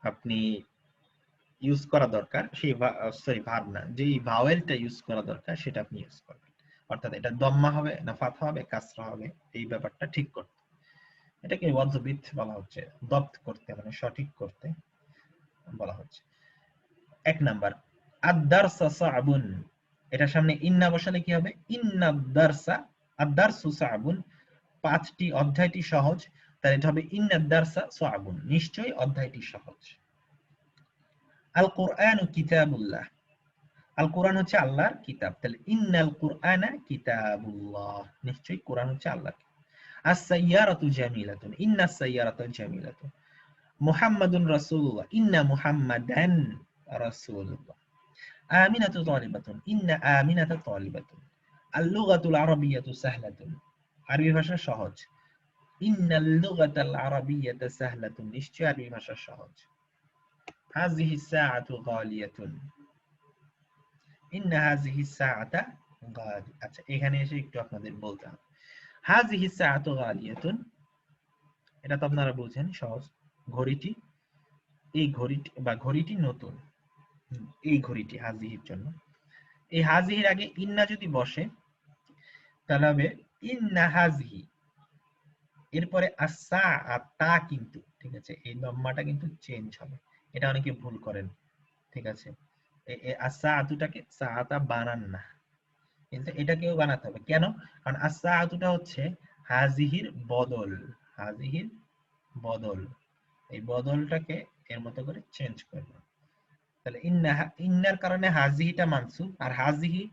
আপনি ইউজ করা দরকার সেই সরি ভার্ব না, যেই ভাওয়েলটা ইউজ করা দরকার সেটা আপনি ইউজ করবেন। অর্থাৎ এটা দম্মা হবে না ফাথা হবে কাসরা হবে, এই ব্যাপারটা ঠিক করতে, এটাকে ওয়াদবিত বলা হচ্ছে, দপ্ত করতে মানে সঠিক করতে বলা হচ্ছে। এক নাম্বার, আদ-দারসা সা'বুন, এটার সামনে ইন্না বসালে কি হবে? ইন্না দারসা, আদ-দারসু সা'বুন, পাঠটি অধ্যায়টি সহজ, তাহলে এটা হবে ইন্না দারসা সা'বুন, নিশ্চয়ই অধ্যায়টি সহজ। আল কুরআনু কিতাবুল্লাহ, আল কোরআন হচ্ছে আল্লাহর কিতাব, তাহলে ইন্নাল কুরআনা কিতাবুল্লাহ, নিশ্চয়ই কোরআন হচ্ছে আল্লাহর কিতাব। আস-সাইয়ারাতু জামিলাতুন, ইন্নাস সাইয়ারাতু জামিলাতুন। মুহাম্মাদুন রাসূলুল্লাহ, ইন্না মুহাম্মাদান রাসূলুল্লাহ। আমিনাতু তালিবাতুন, ইন্না আমিনাতা তালিবাতুন। আল-লুগাতুল আরাবিয়্যাতু সাহলাতুন, আরবি ভাষা সহজ। ইন্নাল লুগাতাল আরাবিয়্যাতা সাহলাতুন, নিশ্চয়ই আরবি ভাষা সহজ। হাযিহিস সাআতু গালিয়াতুন, ইন্না হাযিহিস সাআতা গালি, আচ্ছা এখানে এসে একটু আপনাদের বলতে হবে। হাযিহিস সাআতু গালিয়াতুন, এটা তো আপনারা বুঝেন সহজ, ঘড়িটি, এই ঘড়িটি বা ঘড়িটি নতুন, এই ঘড়িটি হাযিহির জন্য। এই হাযিহির আগে ইন্না যদি বসে তাহলে হবে ইন্না হাযিহি, এরপরে আস-সাআতা, কিন্তু ঠিক আছে এই দম্মাটা কিন্তু চেঞ্জ হবে, এটা অনেকে ভুল করেন, ঠিক আছে এই আস-সাআতুটাকে সাআতা বানান না, কিন্তু এটাকেও বানাতে হবে। কেন? কারণ আস-সাআতুটা হচ্ছে হাযিহির বদল, হাযিহির বদল, এই বদলটাকে এর মতো করে চেঞ্জ করব। তাহলে ইন্না, ইন্নার কারণে হাযিহিটা মানসুব, আর হাযিহি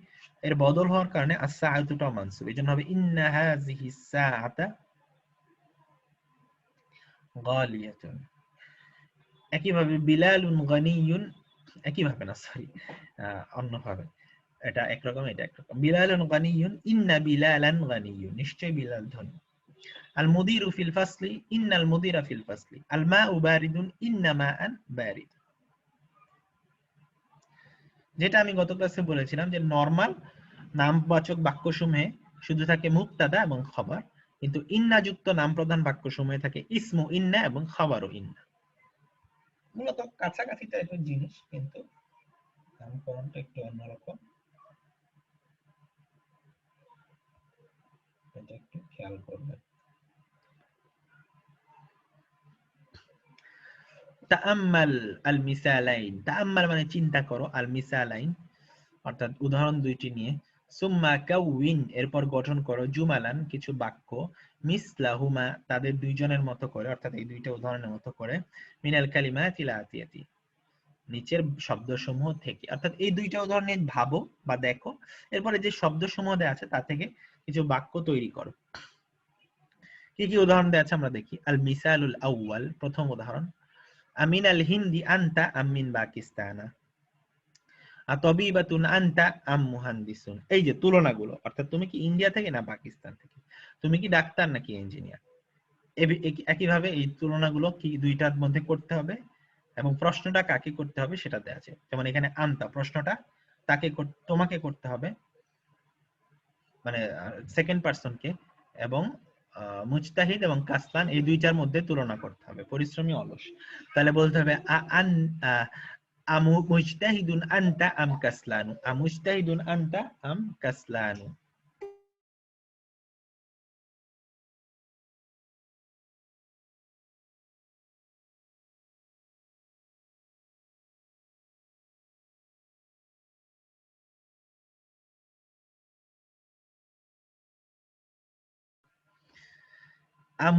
এর বদল হওয়ার কারণে আস-সাআতুটাও মানসুব, এজন্য হবে ইন্না হাযিহিস সাআতা গালিয়াতুন। একইভাবে বিলালুন গানিয়ুন, একইভাবে না সরি অন্যভাবে, এটা একরকম এটা একরকম। বিলালুন গানিয়ুন, ইন্না বিলালান গানিয়ুন, নিশ্চয় বিলাল ধনী। আল মুদিরু ফিল ফাসলি, ইন্নাল মুদিরা ফিল ফাসলি। আল মাউ বারিদুন, ইন্না মাআন বারিদ। যেটা আমি গত ক্লাসে বলেছিলাম যে নরমাল নামবাচক বাক্যসমূহে শুধু থাকে মুবতাদা এবং খবর, কিন্তু ইন্না যুক্ত নাম প্রধান বাক্যসমূহে থাকে ইসমু ইন্না এবং খবরু ইন্না। মূলত কাছাকাছি টাইপের জিনিস, কিন্তু নামকরণটা একটু অন্যরকম, এটা একটু খেয়াল করবেন। তাআম্মাল আল মিসালাইন, তাআম্মাল মানে চিন্তা করো, আল মিসালাইন অর্থাৎ উদাহরণ দুইটি নিয়ে। সুম্মা কাউইন, এরপর গঠন করো, জুমালান কিছু বাক্য, মিসলাহুমা তাদের দুইজনের মতো করে, অর্থাৎ এই দুইটা উদাহরণের মতো করে, মিনাল কালিমাতিল আতিয়াতি নিচের শব্দসমূহ থেকে, অর্থাৎ এই দুইটা উদাহরণ নিয়ে ভাবো বা দেখো, এরপরে যে শব্দসমূহ দেওয়া আছে তা থেকে কিছু বাক্য তৈরি করো। কি কি উদাহরণ দেওয়া আছে আমরা দেখি। আল মিসালুল আউয়াল, প্রথম উদাহরণ, আমিন আল হিন্দি আনতা আমিন পাকিস্তানা, আতাবিবাতুন আনতা আম মুহান্দিসুন। এই যে তুলনাগুলো, অর্থাৎ তুমি কি ইন্ডিয়া থেকে না পাকিস্তান থেকে, তুমি কি ডাক্তার নাকি ইঞ্জিনিয়ার, একইভাবে এই তুলনাগুলো কি দুইটার মধ্যে করতে হবে এবং প্রশ্নটা কাকে করতে হবে সেটা দেয়া আছে। যেমন এখানে আনতা, প্রশ্নটা তাকে তোমাকে করতে হবে, মানে সেকেন্ড পারসনকে, এবং মুজতাহিদ এবং কাসলান এই দুইটার মধ্যে তুলনা করতে হবে, পরিশ্রমী অলস। তাহলে বলতে হবে আমু মুজতাহিদুন আনতা আম কাসলানু, আমুজতাহিদুন আনতা আম কাসলানু।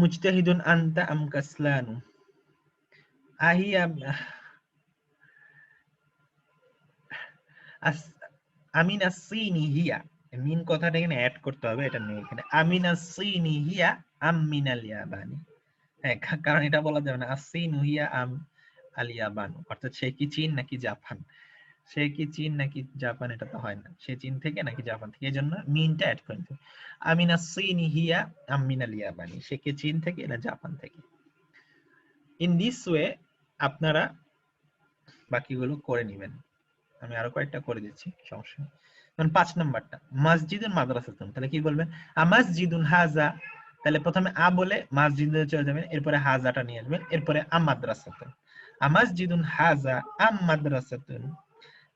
মুজতাহিদুন আনতা আম কাসলানু, আহিয়া আমিন আসসিনি হিয়া, মিন কথাটা এখানে অ্যাড করতে হবে, এটা নেই এখানে। আমিন আসসিনি হিয়া আম মিনাল ইয়াবানি, হ্যাঁ, কারণ এটা বলা যাবে না আসসিনু হিয়া আম আল ইয়াবানু, অর্থাৎ সে কি চীন নাকি জাপান, সে কি চীন নাকি জাপান, এটা তো হয় না, সে চীন থেকে নাকি জাপান থেকে, এই জন্য মিনটা অ্যাড করে দিতে। আমিন আসসিনি হিয়া আম মিনাল ইয়াবানি, সে কি চীন থেকে না জাপান থেকে। ইন দিস ওয়ে আপনারা বাকিগুলো করে নেবেন, আমি আরো কয়েকটা করে দিচ্ছি, সমস্যা নেই। 5 নাম্বারটা মসজিদুন মাদ্রাসাতুন, তাহলে কি বলবেন? আমাসজিদুন হাজা, তাহলে প্রথমে আ বলে মসজিদে চলে যাবেন, এরপরে হাজাটা নিয়ে আসবেন, এরপরে আম মাদ্রাসাতুন। আমাসজিদুন হাজা আম মাদ্রাসাতুন,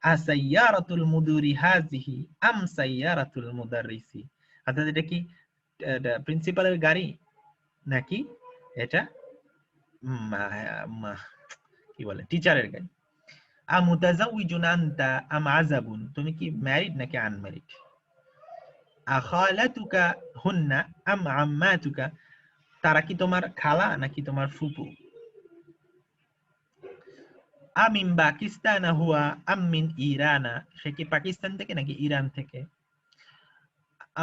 আসাইয়ারাতুল মুদুরি হাজিহি আম সাইয়ারাতুল মুদাররিসি, অর্থাৎ এটা কি প্রিন্সিপালের গাড়ি নাকি এটা কি বলে টিচারের গাড়ি। আমুতাজাউইজুন আনতা আম আযাবুন, তুমি কি ম্যারিড নাকি আনম্যারিড। আখালাতুকা হুন্না আম আম্মাতুকা, তারা কি তোমার খালা নাকি তোমার ফুপু। আমিন পাকিস্তানা হুয়া আম মিন ইরানা, সে কি পাকিস্তান থেকে নাকি ইরান থেকে।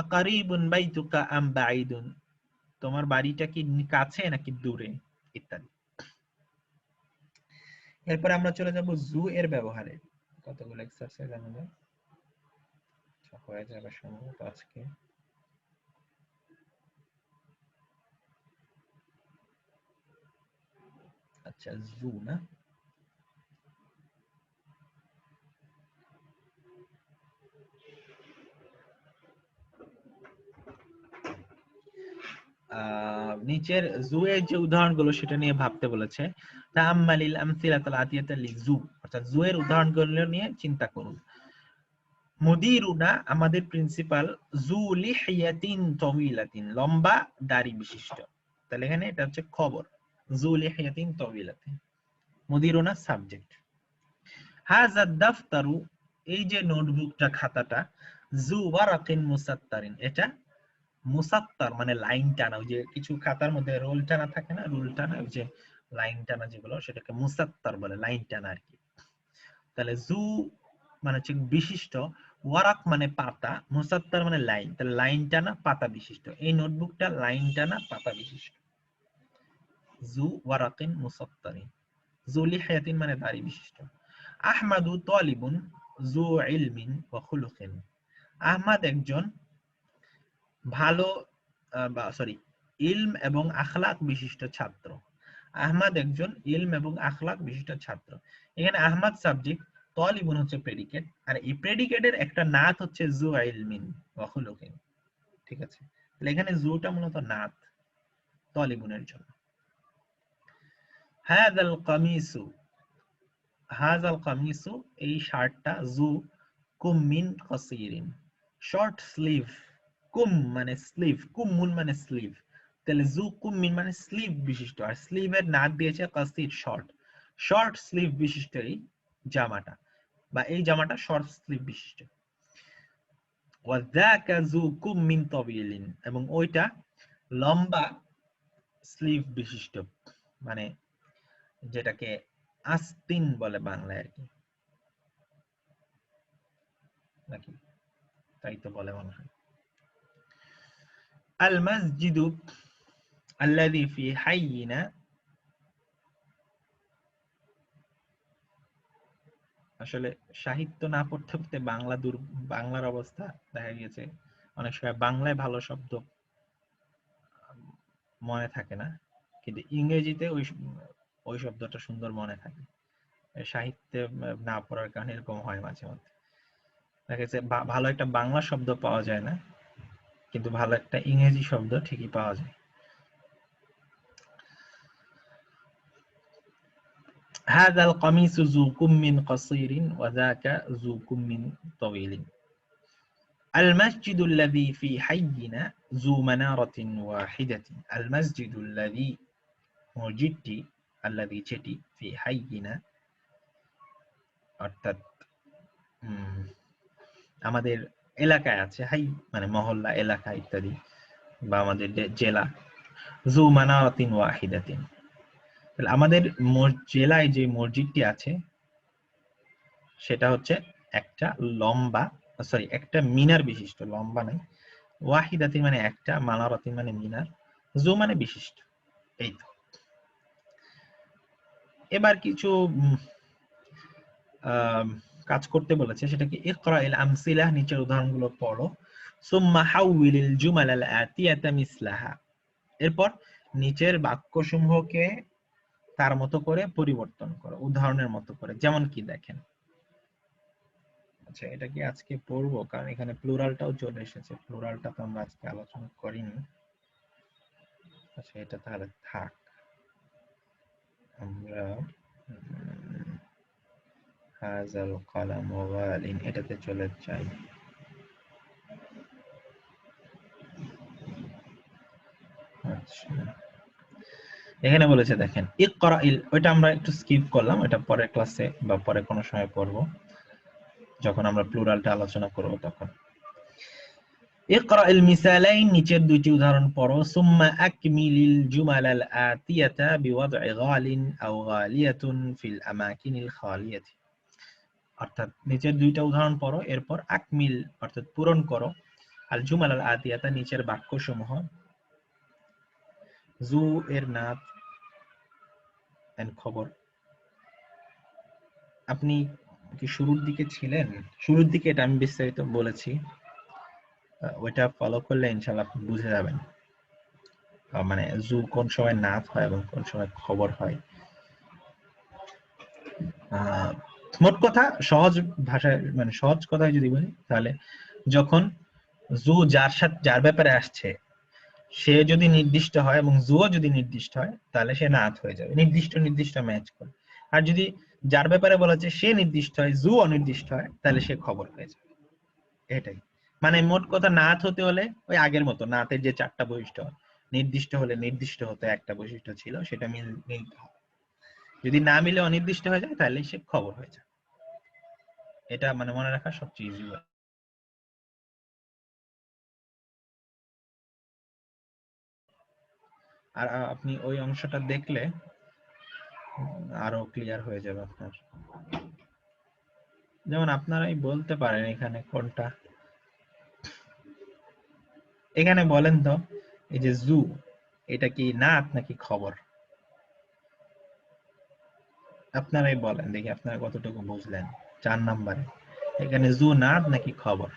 আকারিবুন বাইতুকা আম বাঈদুন, তোমার বাড়িটা কি কাছে নাকি দূরে, ইত্যাদি। এরপর আমরা চলে যাব জু এর ব্যবহারে, কতগুলো এক্সারসাইজ আমাদের হয়ে যাবে সম্ভবত আজকে। আচ্ছা, জু না, নিচের জু এর যে উদাহরণগুলো সেটা নিয়ে ভাবতে বলেছে। তাআম্মালিল আমসিলাতাল আতিয়াতা লিজু, অর্থাৎ জু এর উদাহরণগুলো নিয়ে চিন্তা করুন। মুদিরুনা, আমাদের প্রিন্সিপাল, জু লিহিয়াতিন তাওয়িলাতিন, লম্বা দাড়ি বিশিষ্ট, তাহলে এখানে এটা হচ্ছে খবর, জু লিহিয়াতিন তাওয়িলাতিন। মুদিরুনা সাবজেক্ট। হাযা দাফতারু, এই যে নোটবুকটা খাতাটা, জু ওয়ারাকিন মুসাত্তারিন, এটা মুসাত্তার মানে লাইন টানা, ওই যে কিছু খাতার মধ্যে রোল টানা থাকে না, রুল টানা, ওই যে লাইন টানা যেগুলো, সেটাকে মুসাত্তার বলে, লাইন টানা আর কি। তাহলে জু মানে হচ্ছে বিশিষ্ট, ওয়ারাক মানে পাতা, মুসাত্তার মানে লাইন, তাহলে লাইন টানা পাতা বিশিষ্ট, এই নোটবুকটা লাইন টানা পাতা বিশিষ্ট। জু ওয়ারাকিন মুসাত্তারিন, জু লিহিয়াতিন মানে দাড়ি বিশিষ্ট। আহমাদু তালিবুন জু ইলমিন ওয়া খুলুকিন, আহমাদ একজন ভালো সরি ইলম এবং আখলাক বিশিষ্ট ছাত্র। আহমদ একজন ইলম এবং আখলাক বিশিষ্ট ছাত্র। এখানে আহমদ সাবজেক্ট, তালিবুন হচ্ছে প্রেডিকেট, আর এই প্রেডিকেটের একটা নাত হচ্ছে জু ইলমিন ওয়া খুলুকিন, ঠিক আছে। তাহলে এখানে জুটা মূলত নাত তালিবুনের জন্য। হাযাল কামিসু, হাযাল কামিসু, এই শার্টটা, জু কুম মিন কাসিরিন, শর্ট স্লিভ, কুম মানে স্লিভ, কুমুন মানে স্লিভ, তাহলে জু কুমিন মানে স্লিভ বিশিষ্ট, আর স্লিভের নাক দিয়েছে কাসির শর্ট, শর্ট স্লিভ বিশিষ্ট এই জামাটা, বা এই জামাটা শর্ট স্লিভ বিশিষ্ট। ওয়াযাকা জু কুমিন তাওয়িলিন, এবং ওইটা লম্বা স্লিভ বিশিষ্ট, মানে যেটাকে আস্তিন বলে বাংলায় আর কি, নাকি তাই তো বলে মনে হয়। আল মসজিদু আল্লাযী ফি হাইয়িনা, আসলে সাহিত্য না পড়তে পড়তে বাংলার অবস্থা দেখা গেছে অনেক সময় বাংলায় ভালো শব্দ মনে থাকে না, কিন্তু ইংরেজিতে ওই শব্দটা সুন্দর মনে থাকে। সাহিত্যে না পড়ার কারণে এরকম হয় মাঝে মধ্যে। দেখা যাচ্ছে ভালো একটা বাংলা শব্দ পাওয়া যায় না, কিন্তু ভালো একটা ইংরেজি শব্দ ঠিকই পাওয়া যায়। هذا القميص ذو كم قصير وذاك ذو كم طويل المسجد الذي في حينا ذو منارة واحدة المسجد الذي মসজিদটি الذي যেটি في حينا অর্থাৎ আমাদের এলাকায় আছে, হাই মানে মহল্লা, এলাকা ইত্যাদি, বা আমাদের জেলা। জু মানারাতিন ওয়াহিদাতিন, তাহলে আমাদের জেলায় যে মসজিদটি আছে সেটা হচ্ছে একটা লম্বা, সরি একটা মিনার বিশিষ্ট, লম্বা নাই, ওয়াহিদাতিন মানে একটা, মানারাতিন মানে মিনার, জু মানে বিশিষ্ট। এই তো। এবার কিছু কাজ করতে বলেছে, সেটা কি ইকরা ইল আমসিলাহ, নিচের উদাহরণগুলো পড়ো, সুম্মা হাউইলিল জুমাল আল আতিয়াতা মিসলাহা, এরপর নিচের বাক্যসমূহকে তার মতো করে পরিবর্তন করো, উদাহরণের মতো করে। যেমন কি দেখেন, আচ্ছা এটা কি আজকে পড়বো, কারণ এখানে প্লুরালটাও চলে এসেছে, প্লুরালটা তো আমরা আজকে আলোচনা করিনি। আচ্ছা এটা তাহলে থাক, আমরা হাযাল কলামু গালিন এটাতে চলে যাই। আচ্ছা এখানে বলেছে দেখেন ইকরা ইল, ওইটা আমরা একটু স্কিপ করলাম, এটা পরের ক্লাসে বা পরে কোনো সময় পড়বো, যখন আমরা প্লুরালটা আলোচনা করব তখন। ইকরা ইল মিসালাইন, নিচের দুইটি উদাহরণ পড়ো, সুম্মা আকমিলিল জুমাল আল আতিয়াতা বিওয়াদ'i গালিন আও গালিয়াতুন ফিল আমাকিনিল খালিয়াতি, অর্থাৎ নিচের দুইটা উদাহরণ পড়ো, এরপর আকমিল অর্থাৎ পূরণ করো, আল জুমাল আল আতিয়াতা নিচের বাক্যসমূহ, জু এর নাত এন্ড খবর। আপনি কি শুরুর দিকে ছিলেন? শুরুর দিকে এটা আমি বিস্তারিত বলেছি, ওইটা ফলো করলে ইনশাআল্লাহ আপনি বুঝে যাবেন, মানে জু কোন সময় নাত হয় এবং কোন সময় খবর হয়। মোট কথা সহজ ভাষায়, মানে সহজ কথায় যদি বলি, তাহলে যখন জু যার সাথে যার ব্যাপারে আসছে সে যদি নির্দিষ্ট হয় এবং জুও যদি নির্দিষ্ট হয়, তাহলে সে নাত হয়ে যাবে, নির্দিষ্ট ম্যাচ করে। আর যদি যার ব্যাপারে বলা হচ্ছে সে নির্দিষ্ট হয়, জু অনির্দিষ্ট হয়, তাহলে সে খবর হয়ে যাবে। এটাই মানে মোট কথা, নাত হতে হলে ওই আগের মতো, নাতের যে চারটা বৈশিষ্ট্য, নির্দিষ্ট হলে নির্দিষ্ট হতে একটা বৈশিষ্ট্য ছিল সেটা মিলতে হবে, যদি না মিলে অনির্দিষ্ট হয়ে যায় তাহলে সে খবর হয়ে যায়। এটা মানে মনে রাখা সবচেয়ে ইজি। আর আপনি ওই অংশটা দেখলে আরো ক্লিয়ার হয়ে যাবে আপনার। যেমন আপনারাই বলতে পারেন এখানে কোনটা, এখানে বলেন তো, এই যে জু, এটা কি নাত নাকি খবর? আপনারাই বলেন দেখি, আপনারা কতটুকু বুঝলেন। 4 নম্বরে এখানে জু নাত নাকি খবর?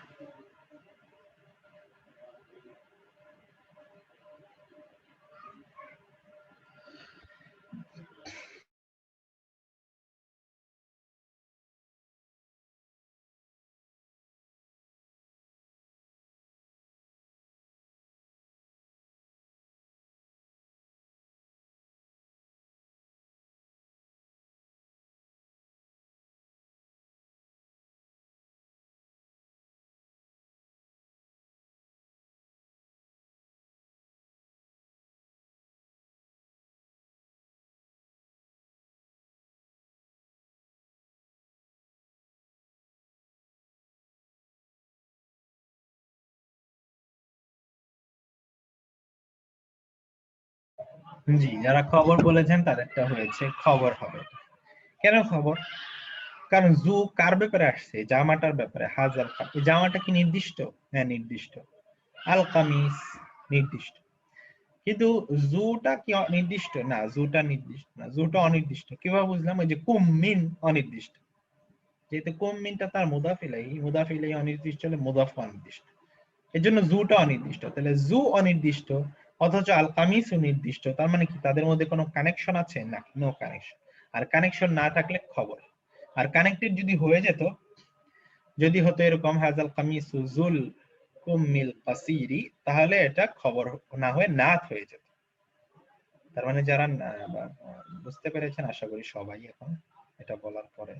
জি, যারা খবর বলেছেন তাদেরটা হয়েছে খবর হবে। কেন খবর? কারণ জু কার ব্যাপারে আসছে? জামাটার ব্যাপারে। হাজাল, এই জামাটা কি নির্দিষ্ট? হ্যাঁ নির্দিষ্ট। আল কামিস নির্দিষ্ট। কিন্তু জুটা কি নির্দিষ্ট? না, জুটা নির্দিষ্ট না, জুটা অনির্দিষ্ট। কিভাবে বুঝলাম? ওই যে কুম মিন অনির্দিষ্ট, যেহেতু কুম মিনটা তার মুদাফ ইলাইহি, মুদাফ ইলাইহি অনির্দিষ্ট হলে মুদাফ অনির্দিষ্ট, এর জন্য জুটা অনির্দিষ্ট। তাহলে জু অনির্দিষ্ট, অথচ আল কামিস নির্দিষ্ট, তার মানে কি তাদের মধ্যে কোনো কানেকশন আছে? না, নো কানেকশন। আর কানেকশন না থাকলে খবর। আর কানেক্টেড যদি হয়ে যেত, যদি হতো এরকম হাজাল কামিসু জুল কুমিল কাসিরি, তাহলে এটা খবর না হয়ে নাত হয়ে যেত। তার মানে যারা বুঝতে পেরেছেন আশা করি সবাই এখন এটা বলার পরে,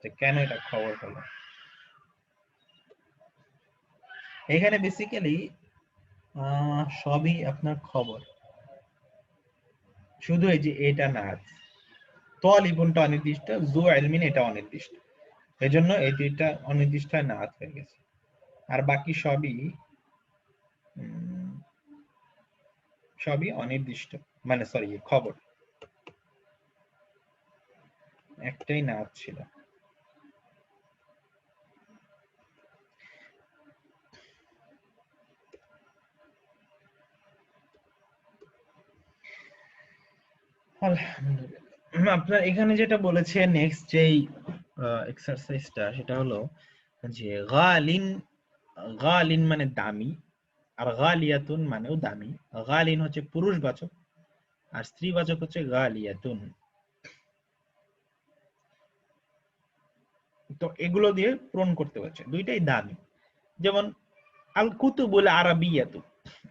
যে কেন এটা খবর হলো। এখানে বেসিক্যালি সবই আপনার খবর, শুধু এই যে এটা নাত, তলিবুনটা অনির্দিষ্ট, জু এলমিন এটা অনির্দিষ্ট, এজন্য এই দুইটা অনির্দিষ্ট নাত হয়ে গেছে। আর বাকি সবই অনির্দিষ্ট, মানে সরি খবর, একটাই নাত ছিল। আলহামদুলিল্লাহ। আপনার এখানে যেটা বলেছে নেক্সট যেই এক্সারসাইজটা, সেটা হলো যে গালিন, গালিন মানে দামি, আর গালিয়াতুন মানেও দামি। গালিন হচ্ছে পুরুষবাচক, আর স্ত্রীবাচক হচ্ছে গালিয়াতুন। তো এগুলো দিয়ে পূরণ করতে হচ্ছে, দুইটাই দামি। যেমন আল কুতুবুল আরাবিয়াতু,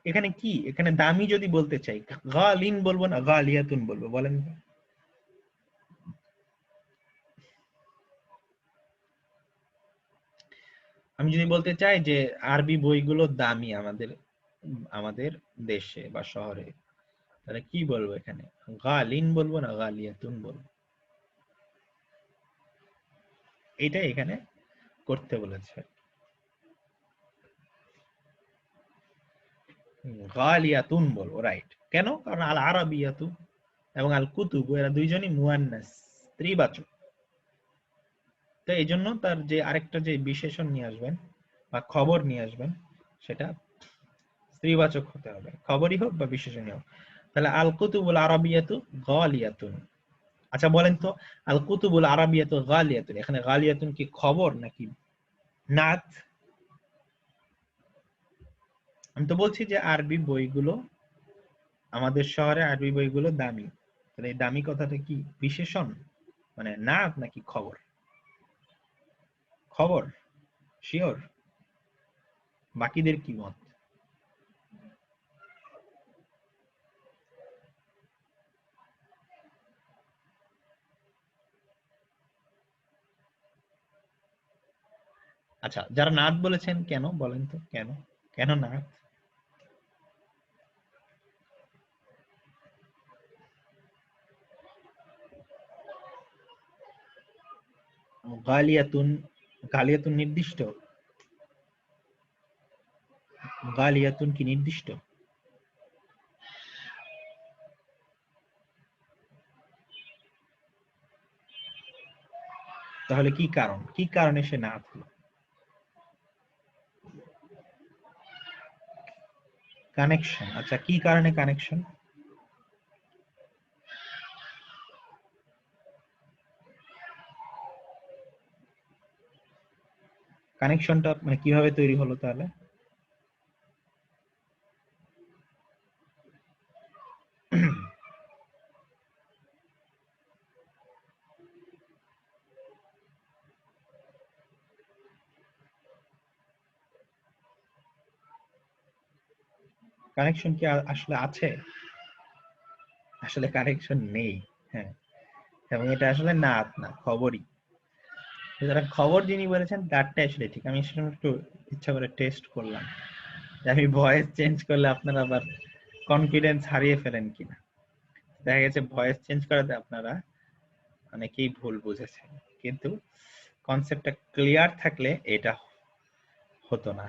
এখানে কি, এখানে দামি যদি বলতে চাই গালিন বলবো না গালিয়াতুন বলবো, বলেন? আমি যদি বলতে চাই যে আরবি বইগুলো দামি আমাদের আমাদের দেশে বা শহরে, তাহলে কি বলবো এখানে? গালিন বলবো না গালিয়াতুন বলবো? এটাই এখানে করতে বলেছে। গালিয়াতুন বলবো, রাইট। কেন? কারণ আল আরাবিয়াতু এবং আল কুতুব এরা দুইজনই মুয়ান্নাস, স্ত্রীবাচক। তো এই জন্য তার যে আরেকটা যে বিশেষণ নিয়ে আসবেন বা খবর নিয়ে আসবেন, সেটা স্ত্রীবাচক হতে হবে, খবরই হোক বা বিশেষণই হোক। তাহলে আল কুতুবুল আরাবিয়াতু গালিয়াতুন। আচ্ছা বলেন তো, আল কুতুবুল আরাবিয়াতু গালিয়াতুন, এখানে গালিয়াতুন কি খবর নাকি নাত? আমি তো বলছি যে আরবি বইগুলো, আমাদের শহরে আরবি বইগুলো দামি, তাহলে এই দামি কথাটা কি বিশেষণ, মানে নাত নাকি খবর? খবর, শিওর? বাকিদের কি মত? আচ্ছা, যারা নাত বলেছেন কেন বলেন তো, কেন কেন নাত? গালিয়াতুন, গালিয়াতুন নির্দিষ্ট? গালিয়াতুন কি নির্দিষ্ট? তাহলে কি কারণ, কি কারণে সে নাত হলো? কানেকশন, আচ্ছা কি কারণে কানেকশন? কানেকশনটা মানে কিভাবে তৈরি হলো তাহলে? কানেকশন কি আসলে আছে? আসলে কানেকশন নেই। হ্যাঁ, এবং এটা আসলে নাত না, খবরই। সুতরাং খবর যিনি বলেছেন তারটা আসলে ঠিক। আমি সেটা একটু ইচ্ছা করে টেস্ট করলাম যে আমি ভয়েস চেঞ্জ করলে আপনারা আবার কনফিডেন্স হারিয়ে ফেলেন কিনা। দেখা গেছে ভয়েস চেঞ্জ করাতে আপনারা অনেকেই ভুল বুঝেছেন, কিন্তু কনসেপ্টটা ক্লিয়ার থাকলে এটা হতো না।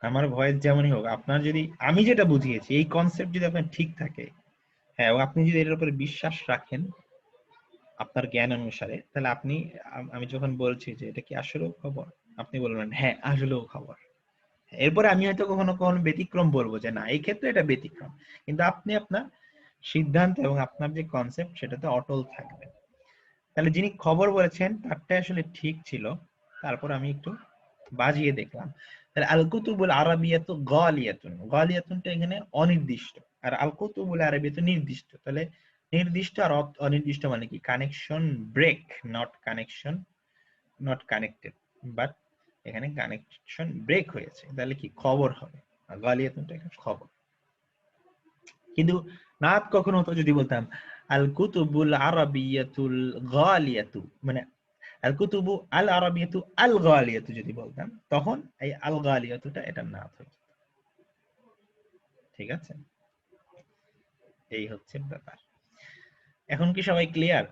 আমার ভয়েস যেমনই হোক, আপনার যদি, আমি যেটা বুঝিয়েছি এই কনসেপ্ট যদি আপনার ঠিক থাকে, হ্যাঁ, এবং আপনি যদি এর উপরে বিশ্বাস রাখেন আপনার জ্ঞান অনুসারে, তাহলে আপনি, আমি যখন বলছি যে এটা কি আসলেও খবর, আপনি বলবেন হ্যাঁ আসলেও খবর। এরপরে আমি হয়তো কখনো কখনো ব্যতিক্রম বলবো যে না এই ক্ষেত্রে এটা ব্যতিক্রম, কিন্তু আপনি আপনার সিদ্ধান্ত এবং আপনার যে কনসেপ্ট সেটাতে অটল থাকবেন। তাহলে যিনি খবর বলেছেন তারটা আসলে ঠিক ছিল, তারপর আমি একটু বাজিয়ে দেখলাম। তাহলে আল কুতুবুল আরাবিয়াতু গালিয়াতুন, গালিয়াতুনটা এখানে অনির্দিষ্ট, আর আল কুতুবুল আরাবিয়াতু নির্দিষ্ট। তাহলে নির্দিষ্ট আর অনির্দিষ্ট মানে কি? Connection break, not connection, not connected, but এখানে কানেকশন ব্রেক হয়েছে, তাহলে কি খবর হবে। আর গালিয়াতুনটা এখানে খবর। কিন্তু নাত কখনো হতো যদি বলতাম আল কুতুবুল আরাবিয়াতুল গালিয়াতু, মানে আল কুতুবু আল আরাবিয়াতু আল গালিয়াতু যদি বলতাম, তখন এই আল গালিয়াতুটা এটা নাত হতো। ঠিক আছে, এই হচ্ছে ব্যাপার। এখন কি সবাই ক্লিয়ার?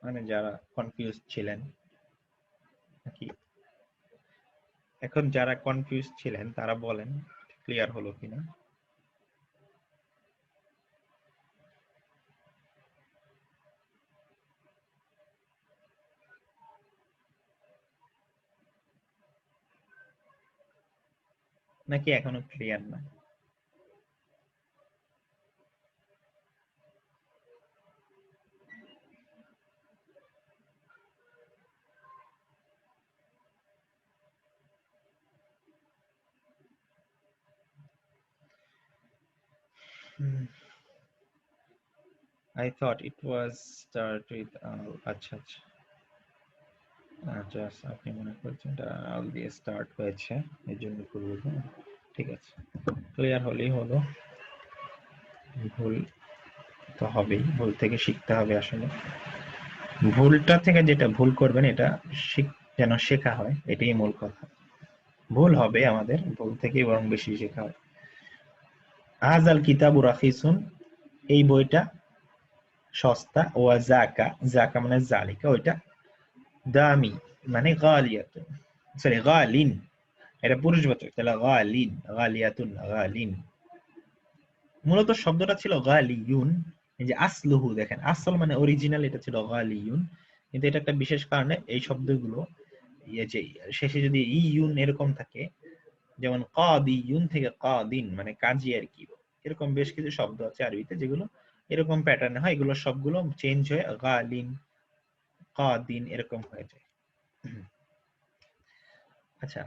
মানে যারা কনফিউজ ছিলেন নাকি, এখন যারা কনফিউজ ছিলেন তারা বলেন ক্লিয়ার হলো কিনা। নাকি এখনো ক্লিয়ার না? I thought it was start with আচ্ছা আচ্ছা আচ্ছা, আপনি মনে করছেন এটা আল দিয়ে স্টার্ট হয়েছে, এই জন্য করবো। ঠিক আছে, ক্লিয়ার হলেই হলো। ভুল তো হবেই, ভুল থেকে শিখতে হবে আসলে। ভুলটা থেকে যেটা ভুল করবেন এটা যেন শেখা হয়, এটাই মূল কথা। ভুল হবে আমাদের, ভুল থেকে বরং বেশি শেখা হয়। হাযাল কিতাবু রাখিসুন, এই বইটা সস্তা। ওয়া যাকা, যাকা মানে জালিকা, ওইটা দামি মানে গালিয়াতুন, সরি গালিন, এটা পুরুষবাচক, তাহলে গালিন, গালিয়াতুন, গালিন। মূলত শব্দটা ছিল গালিয়ুন, এই যে আসলুহু দেখেন, আসল মানে অরিজিনাল, এটা ছিল গালিয়ুন, কিন্তু এটা একটা বিশেষ কারণে এই শব্দগুলো যে শেষে যদি ইউন এরকম থাকে, যেমন কাদিয়ুন থেকে কাদিন মানে কাজী আর কি, এরকম বেশ কিছু শব্দ আছে আরবিতে যেগুলো এরকম প্যাটার্নে হয়, এগুলো সবগুলো চেঞ্জ হয়ে গালিন, কাদিন এরকম হয়ে যায়। আচ্ছা,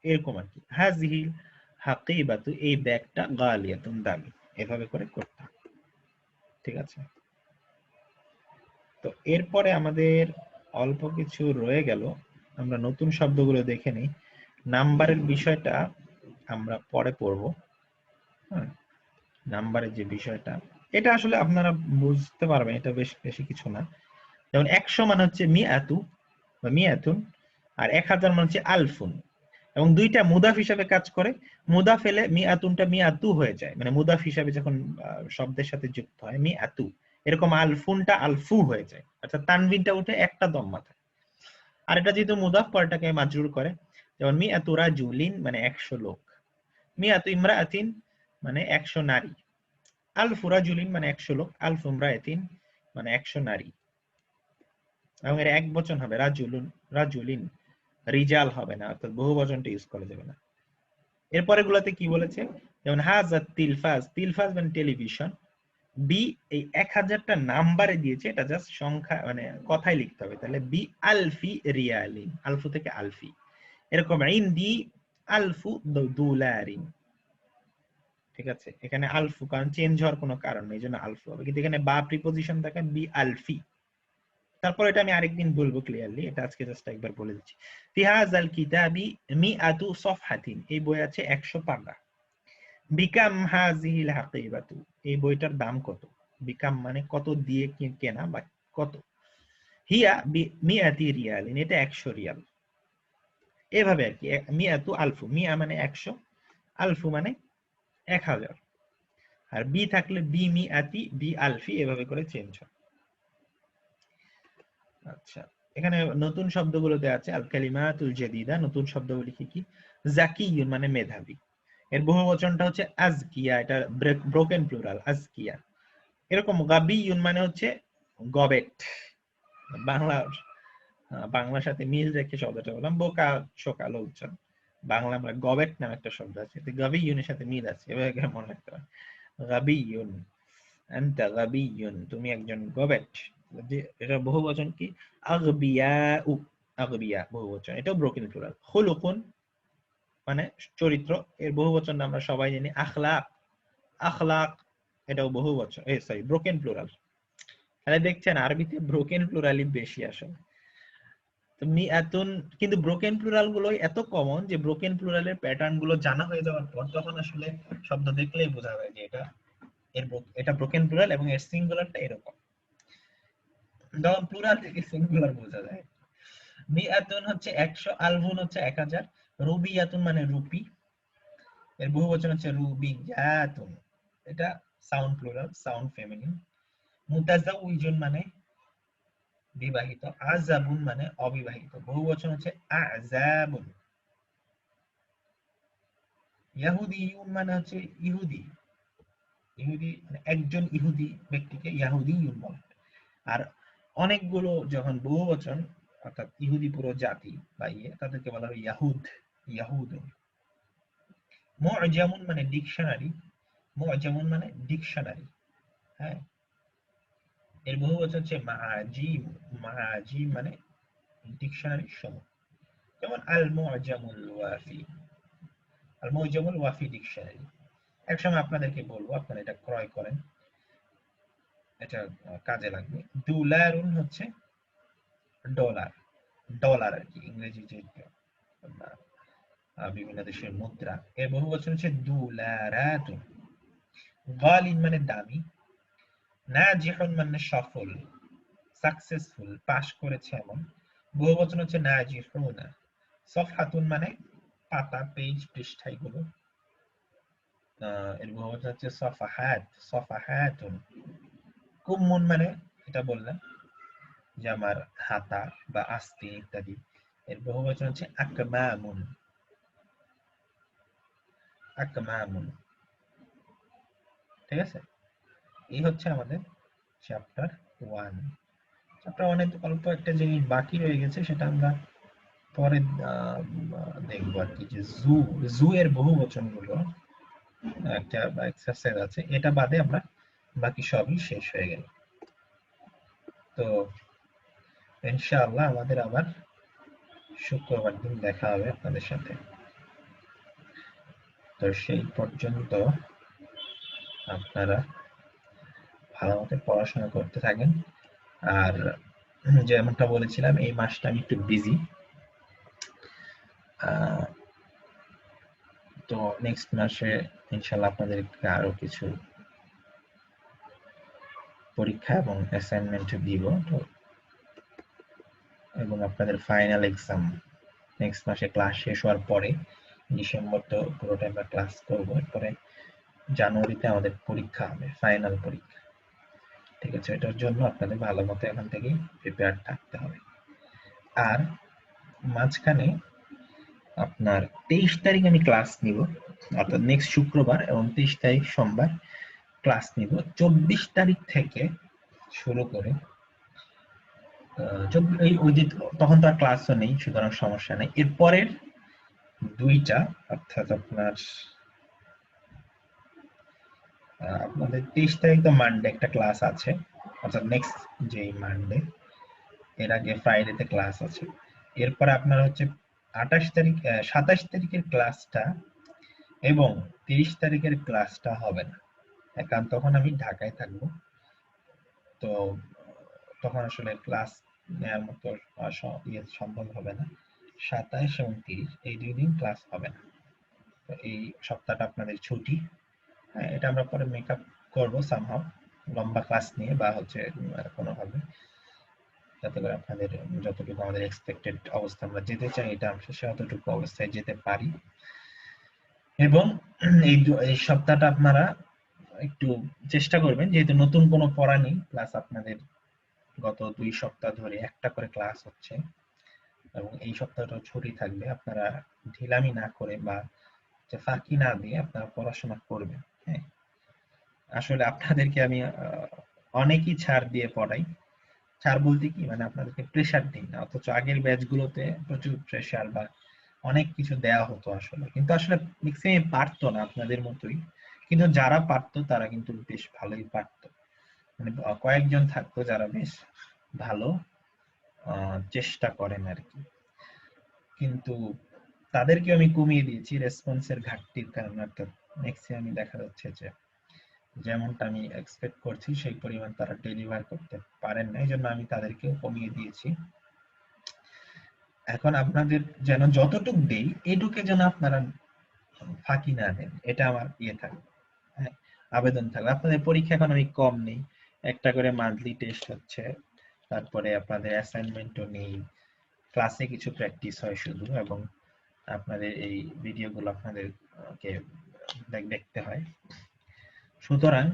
এরকম আর কি। হাযিহিল হাকিবাতু, এই ব্যাগটা গালিয়াতুন, দামি, এভাবে করে করতে হবে। ঠিক আছে, তো এরপরে আমাদের অল্প কিছু রয়ে গেল, আমরা নতুন শব্দগুলো দেখে নিই। নাম্বারের বিষয়টা আমরা পরে পড়ব। হ্যাঁ, নাম্বারের যে বিষয়টা, এটা আসলে আপনারা বুঝতে পারবেন, এটা বেশ বেশি কিছু না। যেমন 100 মানে হচ্ছে মিআতু বা মিআতুন, আর 1000 মানে হচ্ছে আলফুন, এবং দুইটা মুদাফ হিসাবে কাজ করে। মুদাফ এলে মিআতুনটা মিআতু হয়ে যায়, মানে মুদাফ হিসাবে যখন শব্দের সাথে যুক্ত হয় মিআতু, এরকম আলফুনটা আলফু হয়ে যায়, অর্থাৎ তানবিনটা উঠে একটা দম্মা থাকে। আর এটা যেহেতু মুদাফ, পরটাকে মাজরুর করে, যেমন মিআতু রাজুলিন মানে 100 লোক, মিআতু ইমরাআতিন মানে 100 নারী, আলফু রাজুলিন মানে 100 লোক, আলফু ইমরাআতিন মানে 100 নারী। এবং এর এক বচন হবে রাজুলুন, রাজুলিন, রিজাল হবে না, অর্থাৎ বহু বচনটা ইউজ করা যাবে না। এরপরে গুলাতে কি বলেছে, যেমন হাজার তিলফাজ, তিলফাজ মানে টেলিভিশন, বি এই 1000টা নাম্বারে দিয়েছে, এটা জাস্ট সংখ্যা মানে কথাই লিখতে হবে, তাহলে বি আলফি রিয়ালিন, আলফু থেকে আলফি। এরকম ইনদি আলফু দুলারিন। ঠিক আছে, এখানে আলফু কারণ চেঞ্জ হওয়ার কোনো কারণ নেই, এই জন্য আলফু হবে, কিন্তু এখানে বা প্রিপোজিশন থাকে বি আলফি। তারপর এটা আমি আরেকদিন বলবো ক্লিয়ারলি, এটা আজকে জাস্ট একবার বলে দিচ্ছি। ফিহাজাল কিতাবি মিআতু সফহাতিন, এই বই আছে 100 পাতা। বিকাম হাযিহিল হাকিবাতু, এই বইটার দাম কত? বিকাম মানে কত দিয়ে কেনা বা কত। হিয়া মিআতি রিয়ালিন, এটা 100 রিয়াল। এভাবে আর কি, মিআতু আলফু, মিয়া মানে 100, আলফু মানে 1000, আর বি থাকলে বি মিআতি, বি আলফি, এভাবে করে চেঞ্জ হয়। আচ্ছা, এখানে নতুন শব্দগুলোতে আছে আল কালিমাতুল জাদিদা, নতুন শব্দগুলি কি কি? জাকিয়ুন মানে মেধাবী, এর বহুবচনটা হচ্ছে আজকিয়া, এটা ব্রোকেন প্লুরাল আজকিয়া। এরকম গাবিয়ুন মানে হচ্ছে গবেট, বাংলা বাংলার সাথে মিল রেখে শব্দটা বললাম, বোকা শোকা লোকজন। বাংলা আমরা গবেট নামে একটা শব্দ আছে, গাবিয়ুনের সাথে মিল আছে, এভাবে মনে রাখতে হবে গাবিয়ুন। আনতা গাবিয়ুন, তুমি একজন গবেট। এটা বহুবচন কি? আগবিয়াউ, আগবিয়া বহুবচন, এটাও ব্রোকেন প্লুরাল। খুলুকুন মানে চরিত্র, এর বহুবচন আমরা সবাই জানি আখলাক, আখলাক এটাও বহুবচন, সরি ব্রোকেন প্লুরাল। তাহলে দেখছেন আরবিতে ব্রোকেন প্লুরালই বেশি আসলে। তো মিআতুন, কিন্তু ব্রোকেন প্লুরাল গুলো এত কমন যে ব্রোকেন প্লুরালের প্যাটার্ন গুলো জানা হয়ে যাওয়ার পর তখন আসলে শব্দ দেখলেই বোঝা যায় যে এটা ব্রোকেন প্লুরাল এবং এর সিঙ্গুলারটা এরকম। তখন প্লুরাল থেকে সিঙ্গুলার বোঝা যায়। মিআতুন হচ্ছে 100, আলফুন হচ্ছে 1000, রুবিয়াতুন মানে রুপি, এর বহুবচন হচ্ছে রুবিয়াতুন, এটা সাউন্ড প্লুরাল, সাউন্ড ফেমিনিন। মুতাজাউইজুন মানে বিবাহিত, আযাবুন মানে অবিবাহিত, বহুবচন হচ্ছে আযাবুন। ইয়াহুদিয়ুন মানে হচ্ছে ইহুদি, ইহুদি মানে একজন ইহুদি ব্যক্তিকে ইয়াহুদিয়ুন বলে। আর অনেকগুলো যখন বহুবচন অর্থাৎ ইহুদি পুরো জাতি বা তাদেরকে বলা হয় ইয়াহুদ, ইয়াহুদুন। মুআজামুন মানে ডিকশনারি, মুআজামুন মানে ডিকশনারি, হ্যাঁ। এর বহুবচন হচ্ছে মাআজিম, মাআজিম মানে ডিকশনারি সমূহ। যেমন আল মুআজামুল ওয়াফি, আল মুআজামুল ওয়াফি ডিকশনারি। একসময় আপনাদেরকে বলবো, আপনারা এটা ক্রয় করেন, এটা কাজে লাগবে। ডলারুন হচ্ছে ডলার, ডলার আর কি, ইংরেজি যে বিভিন্ন দেশের মুদ্রা। এর বহুবচন হচ্ছে দুলারাতুন। গালিন মানে দামি, নাজিহুন মানে সফল, সাকসেসফুল পাশ করেছে এমন, বহুবচন হচ্ছে নাজিহুনা। সফহাতুন মানে পাতা, পেজ, পৃষ্ঠা এগুলো, এর বহুবচন হচ্ছে সফাহাত, সফাহাতুন। কুম্মুন মানে এটা বললাম যে আমার হাতা বা আস্তি ইত্যাদি, এর বহুবচন হচ্ছে আকমামুন, আকমামুন। ঠিক আছে, এই হচ্ছে আমাদের চ্যাপ্টার 1। চ্যাপ্টার 1 এর অল্প একটা জিনিস বাকি রয়ে গেছে, সেটা আমরা পরে দেখবো আর কি, যে জু, জু এর বহুবচন গুলো একটা এক্সারসাইজ আছে, এটা বাদে আমরা বাকি সবই শেষ হয়ে গেল। তো ইনশাআল্লাহ আমাদের আবার শুক্রবার দিন দেখা হবে আপনাদের সাথে। তো সেই পর্যন্ত আপনারা ভালো মতো পড়াশোনা করতে থাকেন। আর যেমনটা বলেছিলাম এই মাসটা আমি একটু বিজি, তো নেক্সট মাসে ইনশাআল্লাহ আপনাদেরকে আরো কিছু পরীক্ষা এবং অ্যাসাইনমেন্ট দিব, তো এবং আপনাদের ফাইনাল এক্সাম নেক্সট মাসে ক্লাস শেষ হওয়ার পরে, ডিসেম্বর তো পুরোটা আমরা ক্লাস করবো, এরপরে জানুয়ারিতে আমাদের পরীক্ষা হবে, ফাইনাল পরীক্ষা। ঠিক আছে, এটার জন্য আপনাদের ভালো মতো এখন থেকেই প্রিপেয়ার থাকতে হবে। আর মাঝখানে আপনার 23 তারিখ আমি ক্লাস নিব, অর্থাৎ নেক্সট শুক্রবার, এবং 23 তারিখ সোমবার ক্লাস নিব। 24 তারিখ থেকে শুরু করে তখন তো আর ক্লাসও নেই, সুতরাং সমস্যা নেই। এরপরের দুইটা, অর্থাৎ আপনাদের 23 তারিখ তো মানডে একটা ক্লাস আছে, অর্থাৎ নেক্সট যে মানডে, এর আগে ফ্রাইডেতে ক্লাস আছে। এরপরে আপনার হচ্ছে 27 তারিখের ক্লাসটা এবং 30 তারিখের ক্লাসটা হবে না, কারণ তখন আমি ঢাকায় থাকবো, তো তখন আসলে ক্লাস নেওয়ার মতো সম্ভব হবে না। 27 এবং 30 এই 2 দিন ক্লাস হবে না, তো এই সপ্তাহটা আপনাদের ছুটি। হ্যাঁ, এটা আমরা পরে মেকআপ করবো সামহাও, লম্বা ক্লাস নিয়ে বা হচ্ছে কোনোভাবে, যাতে করে আপনাদের যতটুকু আমাদের এক্সপেক্টেড অবস্থা আমরা যেতে চাই এটা শেষে অতটুকু অবস্থায় যেতে পারি। এবং এই সপ্তাহটা আপনারা একটু চেষ্টা করবেন, যেহেতু নতুন কোনো পড়া নেই, প্লাস আপনাদের গত 2 সপ্তাহ ধরে একটা করে ক্লাস হচ্ছে এবং এই সপ্তাহটা ছুটি থাকবে, আপনারা ঢিলামি না করে বা ফাঁকি না দিয়ে আপনারা পড়াশোনা করবেন। হ্যাঁ, আসলে আপনাদেরকে আমি অনেকই ছাড় দিয়ে পড়াই, ছাড় বলতে কি মানে আপনাদেরকে প্রেশার দিই না, অথচ আগের ব্যাচগুলোতে প্রচুর প্রেশার বা অনেক কিছু দেয়া হতো আসলে, কিন্তু আসলে ম্যাক্সিমাম পারতো না আপনাদের মতোই, কিন্তু যারা পারতো তারা কিন্তু বেশ ভালোই পারতো। মানে কয়েকজন থাকতো যারা বেশ ভালো চেষ্টা করেন আর কি, কিন্তু তাদেরকে আমি কমিয়ে দিয়েছি রেসপন্সের ঘাটতির কারণে। অর্থাৎ ম্যাক্সিমামই দেখা যাচ্ছে যে যেমনটা আমি এক্সপেক্ট করছি সেই পরিমাণ তারা ডেলিভার করতে পারেন না, এই জন্য আমি তাদেরকেও কমিয়ে দিয়েছি। এখন আপনাদের যেন যতটুক দেই এটুকে যেন আপনারা ফাঁকি না দেন, এটা আমার ইয়ে থাকবে, হ্যাঁ, আবেদন থাকবে। আপনাদের পরীক্ষা এখন অনেক কম নেই, একটা করে মান্থলি টেস্ট হচ্ছে, তারপরে আপনাদের অ্যাসাইনমেন্টও নেই, ক্লাসে কিছু প্র্যাকটিস হয় শুধু, এবং আপনাদের এই ভিডিওগুলো আপনাদেরকে দেখতে হয়। সুতরাং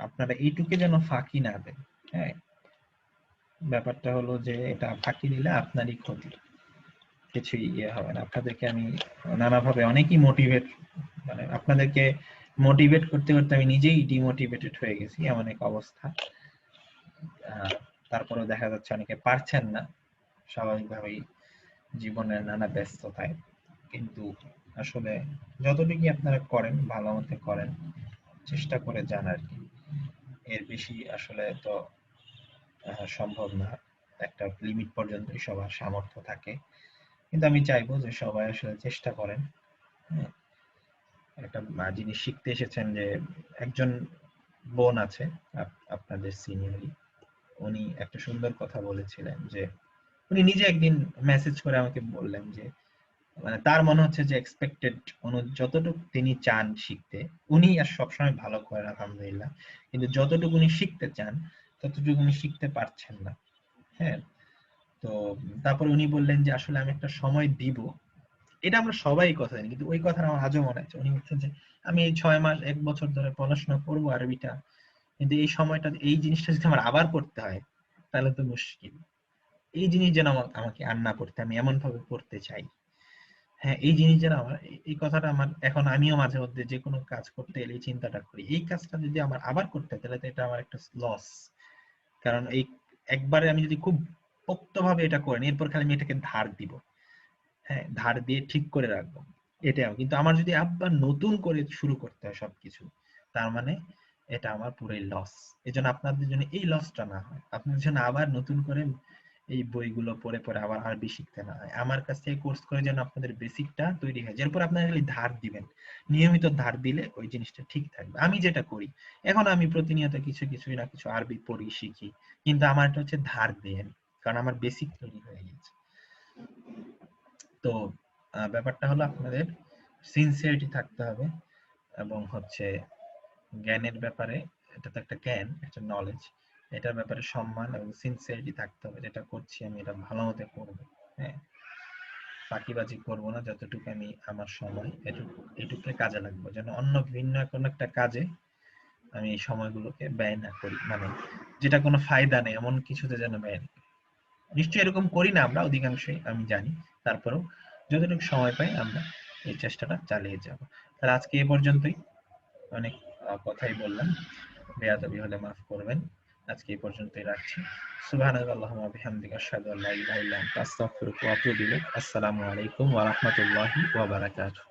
আপনারা এইটুকে যেন ফাঁকি না দেন, হ্যাঁ। ব্যাপারটা হলো যে এটা ফাঁকি দিলে আপনারই ক্ষতি, কিছুই ইয়ে হবে না। আপনাদেরকে আমি নানাভাবে অনেকই মোটিভেট, মানে আপনাদেরকে মোটিভেট করতে করতে আমি নিজেই ডিমোটিভেটেড হয়ে গেছি, এমন এক অবস্থা। তারপরেও দেখা যাচ্ছে অনেকে পারছেন না স্বাভাবিকভাবেই জীবনের নানা ব্যস্ততায়, কিন্তু আসলে যতটুকু আপনারা করেন ভালো মতো করেন, চেষ্টা করে যান আর কি, এর বেশি আসলে তো সম্ভব না। একটা লিমিট পর্যন্তই সবার সামর্থ্য থাকে, কিন্তু আমি চাইবো যে সবাই আসলে চেষ্টা করেন। একটা জিনিস শিখতে এসেছেন যে একজন বোন আছে আপনাদের সিনিয়রই, উনি একটা সুন্দর কথা বলেছিলেন যে উনি নিজে একদিন মেসেজ করে আমাকে বললেন যে মানে তার মনে হচ্ছে যে এক্সপেক্টেড যতটুকু তিনি চান শিখতে, উনি আর সবসময় ভালো করেন আলহামদুলিল্লাহ, কিন্তু যতটুকু উনি শিখতে চান ততটুকু উনি শিখতে পারছেন না, হ্যাঁ। তো তারপর উনি বললেন যে আসলে আমি একটা সময় দিব, এটা আমরা সবাই কথা জানি, কিন্তু ওই কথাটা আমার আজও মনে আছে। উনি বলছেন যে আমি এই 6 মাস 1 বছর ধরে পড়াশোনা করবো আরবিটা, কিন্তু এই সময়টা এই জিনিসটা যদি আমার আবার পড়তে হয় তাহলে তো মুশকিল। এই জিনিস যেন আমাকে আর না পড়তে, আমি এমন ভাবে পড়তে চাই, হ্যাঁ। এই জিনিস যেন আমার এই কথাটা আমার এখন, আমিও মাঝে মধ্যে যে কোনো কাজ করতে এলে এই চিন্তাটা করি, এই কাজটা যদি আমার আবার করতে হয় তাহলে তো এটা আমার একটা লস। কারণ এই একবারে আমি যদি খুব পোক্তভাবে এটা করি এরপর খালি আমি এটাকে ধার দিব, হ্যাঁ, ধার দিয়ে ঠিক করে রাখবো, এটাও। কিন্তু আমার যদি আবার নতুন করে শুরু করতে হয় সবকিছু, তার মানে এটা আমার পুরোই লস। এই জন্য আপনাদের জন্য এই লসটা না হয়, আপনাদের জন্য আবার নতুন করে এই বইগুলো পড়ে পড়ে আবার আরবি শিখতে না হয়, আমার কাছ থেকে কোর্স করে যেন আপনাদের বেসিকটা তৈরি হয়, এরপর আপনারা খালি ধার দিবেন। নিয়মিত ধার দিলে ওই জিনিসটা ঠিক থাকবে। আমি যেটা করি এখন, আমি প্রতিনিয়ত কিছু কিছু না কিছু আরবি পড়ি শিখি, কিন্তু আমার এটা হচ্ছে ধার দিয়ে, কারণ আমার বেসিক তৈরি হয়ে গেছে। তো ব্যাপারটা হলো আপনাদের সিনসিয়ারিটি থাকতে হবে, এবং হচ্ছে জ্ঞানের ব্যাপারে, এটা তো একটা জ্ঞান, একটা নলেজ, এটার ব্যাপারে সম্মান এবং সিনসিয়ারিটি থাকতে হবে। যেটা করছি আমি এটা ভালো মতো করবো, হ্যাঁ, ফাঁকিবাজি করবো না। যতটুকু আমি আমার সময় এটুকুকে কাজে লাগবো, যেন অন্য ভিন্ন কোনো একটা কাজে আমি এই সময়গুলোকে ব্যয় না করি, মানে যেটা কোনো ফায়দা নেই এমন কিছুতে যেন ব্যয় না করি। নিশ্চয়ই এরকম করি না আমরা অধিকাংশই, আমি জানি, তারপরেও যতটুকু সময় পাই আমরা এই চেষ্টাটা চালিয়ে যাব। তাহলে আজকে এ পর্যন্তই, অনেক কথাই বললাম, বেয়াদবি হলে মাফ করবেন। আজকে এই পর্যন্তই রাখছি। সুবহানাকাল্লাহুম্মা ওয়া বিহামদিকা আশহাদু আল্লা ইলাহা ইল্লা আনতা আস্তাগফিরুকা ওয়া আতুবু ইলাইক। আসসালামু আলাইকুম ওয়া রাহমাতুল্লাহি ওয়া বারাকাতুহু।